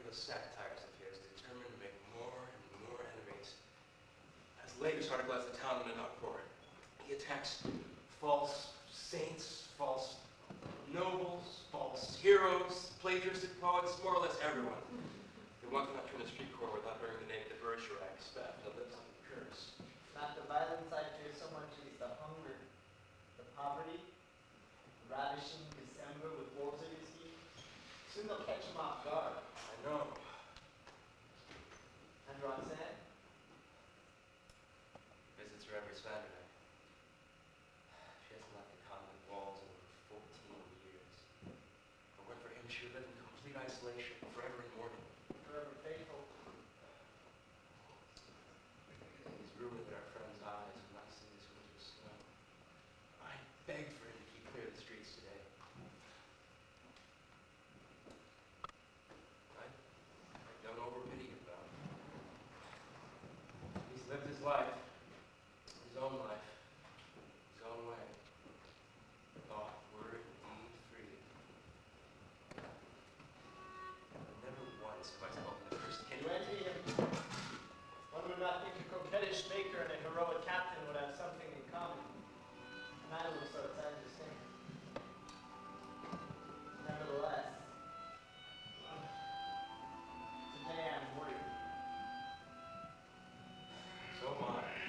those satires of his, determined to make more and more enemies. His latest article has the town in an uproar. He attacks false saints, false nobles, false heroes, plagiaristic poets, more or less everyone. They want to not turn the street corner without bearing the name of the Bergerac staff. Now that's a curse. Not the violence I fear so much is the hunger, the poverty, ravishing December with wolves at his feet. Soon they'll catch him off guard. I know. And Roxanne? Visits her every Saturday. She hasn't left the convent walls in over 14 years. But when for him, she would live in complete isolation, forever in mourning. Forever faithful. He's ruined our friend's eyes when I see this winter's snow. I begged for him to keep clear of the streets today. I don't overpity him, though. He's lived his life, his own life, his own way. Thought, word, deed, free. Never once have I spoken the first You hint. envy him. One would not think a coquettish baker and a heroic captain would have something in common. And I look so it's understand. Nevertheless, today I'm worried. So am I.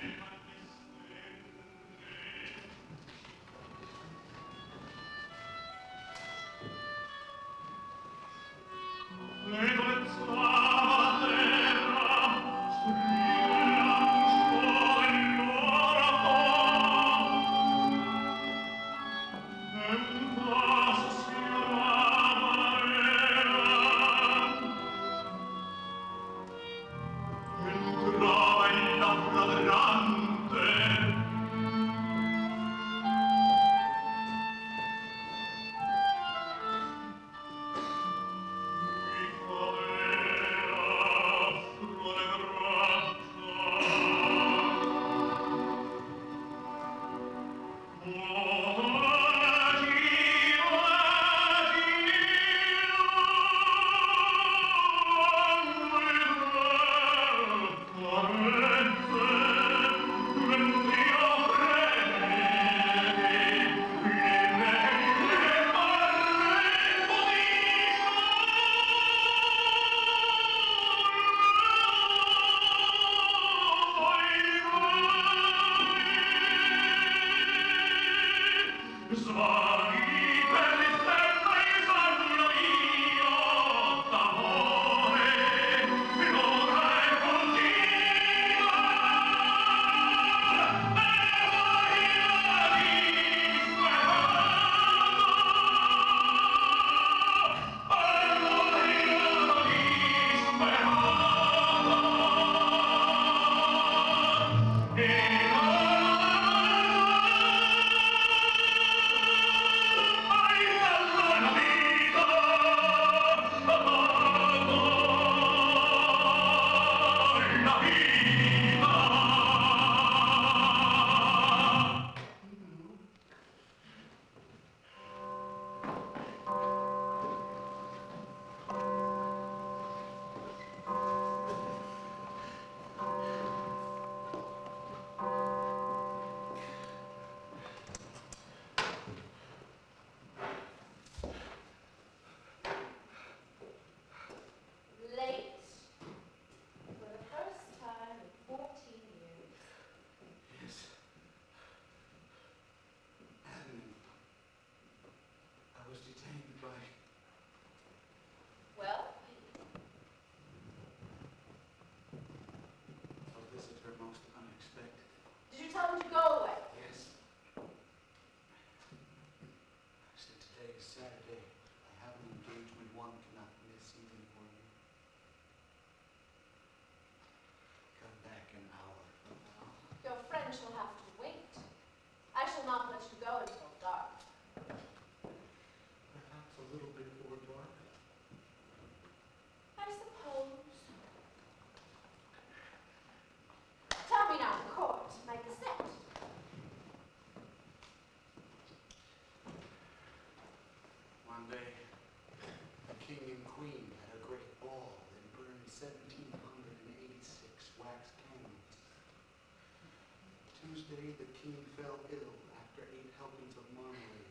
Tuesday, the king fell ill after 8 helpings of marmalade.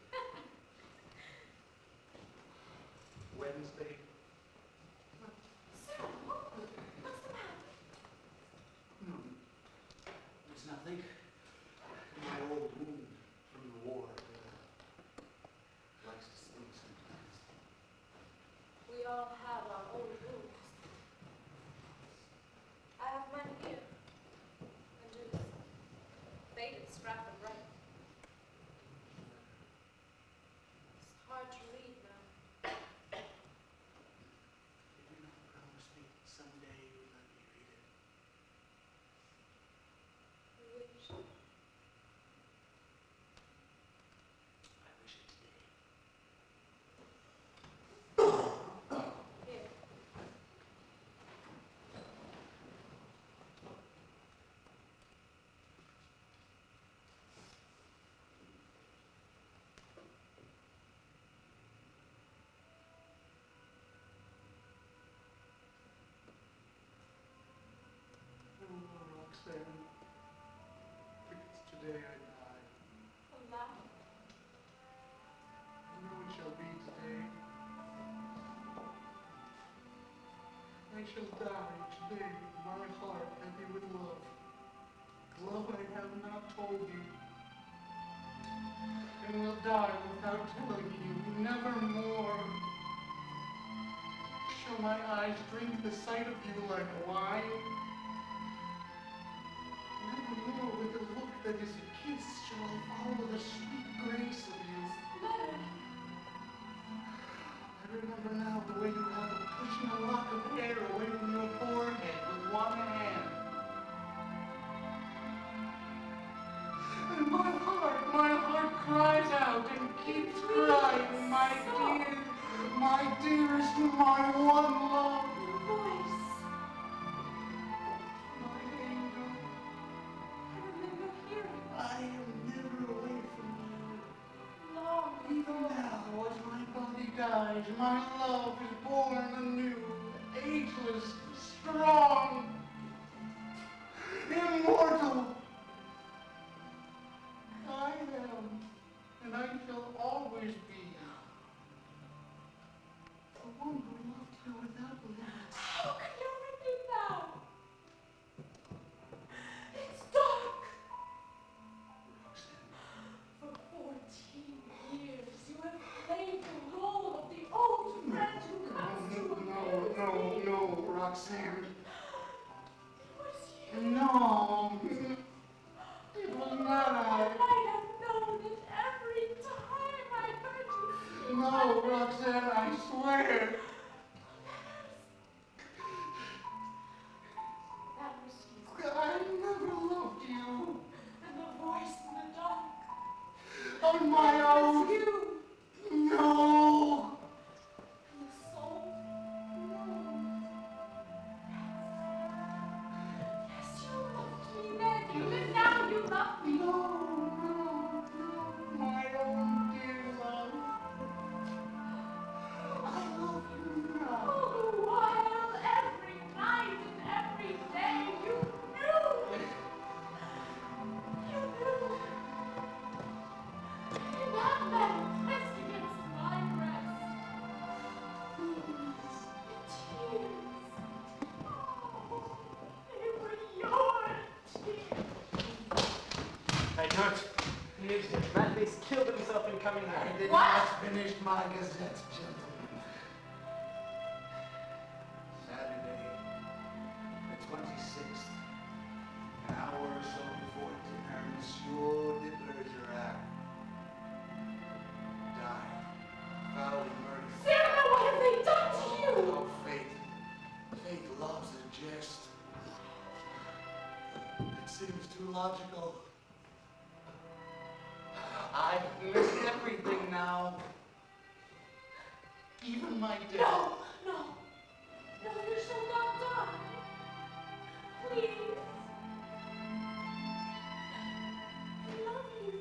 Wednesday, What's the matter? no, it's nothing. My old wound from the war likes to sting sometimes. We all have our own wounds. I have mine here. Under this faded scrap of writing. It's hard to read now. Did you not promise me someday you would let me read it? I wish. I wish it today. Here. Oh, Roxanne, because today I die. Allah. I know it shall be today. I shall die today, my heart heavy with love. Love I have not told you. And will die without telling you, nevermore. Shall my eyes drink the sight of you like wine? Nevermore with a look that is a kiss shall I follow the sweet grace of you. Leonard. I remember now the way you have of pushing a lock of hair away from your forehead with one hand. And my heart cries out and keeps crying, my dear, my dearest, my one love. Your voice. My angel, I remember hearing I am never away from you. long Even now, as my body dies, my love is born anew, ageless, strong, immortal. I am, and I shall always be, the one who loved you without limits. How can you repeat now? It's dark. Roxanne, For 14 years you have played the role of the old friend who comes to a no, Roxanne. It was you. No, it was not I I. might have known it every time I heard you speak. No, Roxanne, I swear. That was you. I never loved you. And the voice in the dark. On my That own. was you. No. And the soul. No. Yes, you loved me then. Even now you love me. No, my own dear love. I love you now. All the while, every night and every day, you knew. You knew. In that metal pressed against my breast. The tears. Oh, they were your tears. I don't. Manley's killed himself in coming I here. did What? not finish my gazette, gentlemen. Saturday, the 26th, an hour or so before dinner, Monsieur de Bergerac died, foully murdered. Cyrano, what have they done to you? Oh, fate loves a jest. It seems too logical. I've missed everything now. Even my death. No, you shall not die. Please. I love you.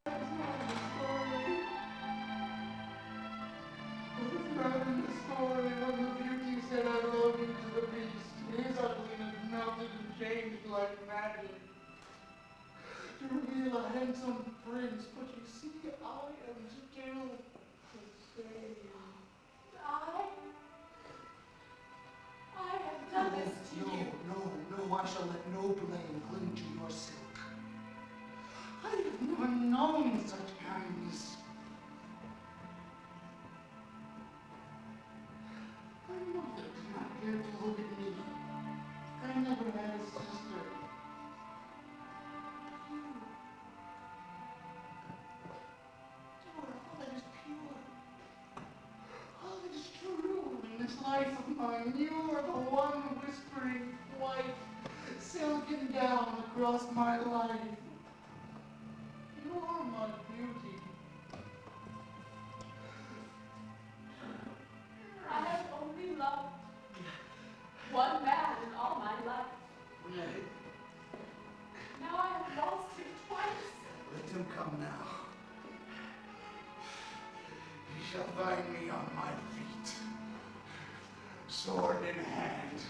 That's not in the story. It's not in the story when the beauty said I love you to the beast. His ugliness melted words, but you see, I am still the same. I have done this to you. No, I shall let no blame cling to your silk. I have never known such kindness. My mother did not care to look at me. I never had a sister. You are all that is pure. All that is true in this life of mine. You are the one whispering white, silken down across my life. You are my beauty. I have only loved one man in all my life. Nay, Now I have lost him twice. let him come now. He shall find me on my feet, sword in hand.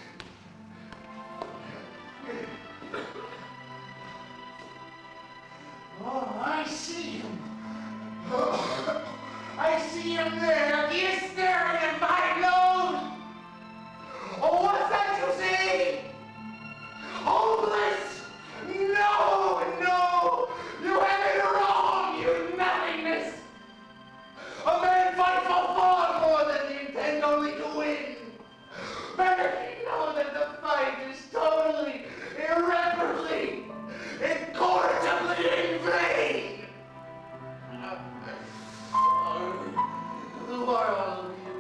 Oh, I see him. Oh, I see him there. He is staring at my nose. Oh, what's that you see? Hopeless? No, you have it wrong, you nothingness. A man fights for far more than he intends only to win. Better he know that the fight is totally, irreparably, incorrigibly in vain. Who are all of you?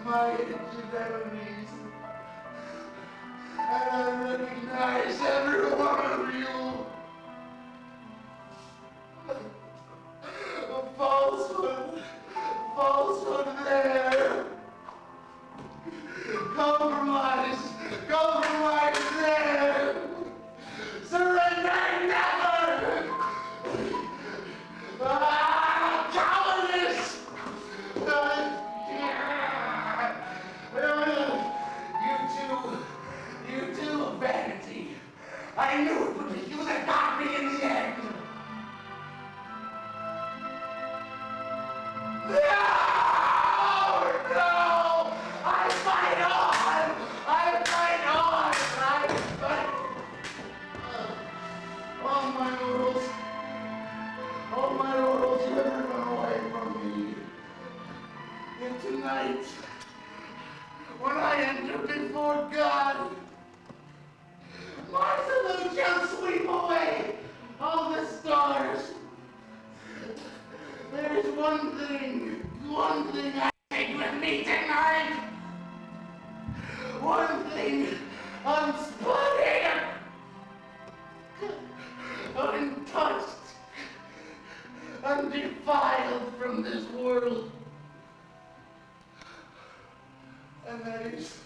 My ancient enemies, and I recognize every one of you. A falsehood there. Compromise there. Surrender never. Cowardice. You too, vanity. I knew it would be you that got me in the end. No! I fight on! I fight! All my laurels you ever run away from me. And tonight, when I enter before God, my salute shall sweep away all the stars. There is one thing I take with me tonight. One thing unspotted, untouched, undefiled from this world. And that is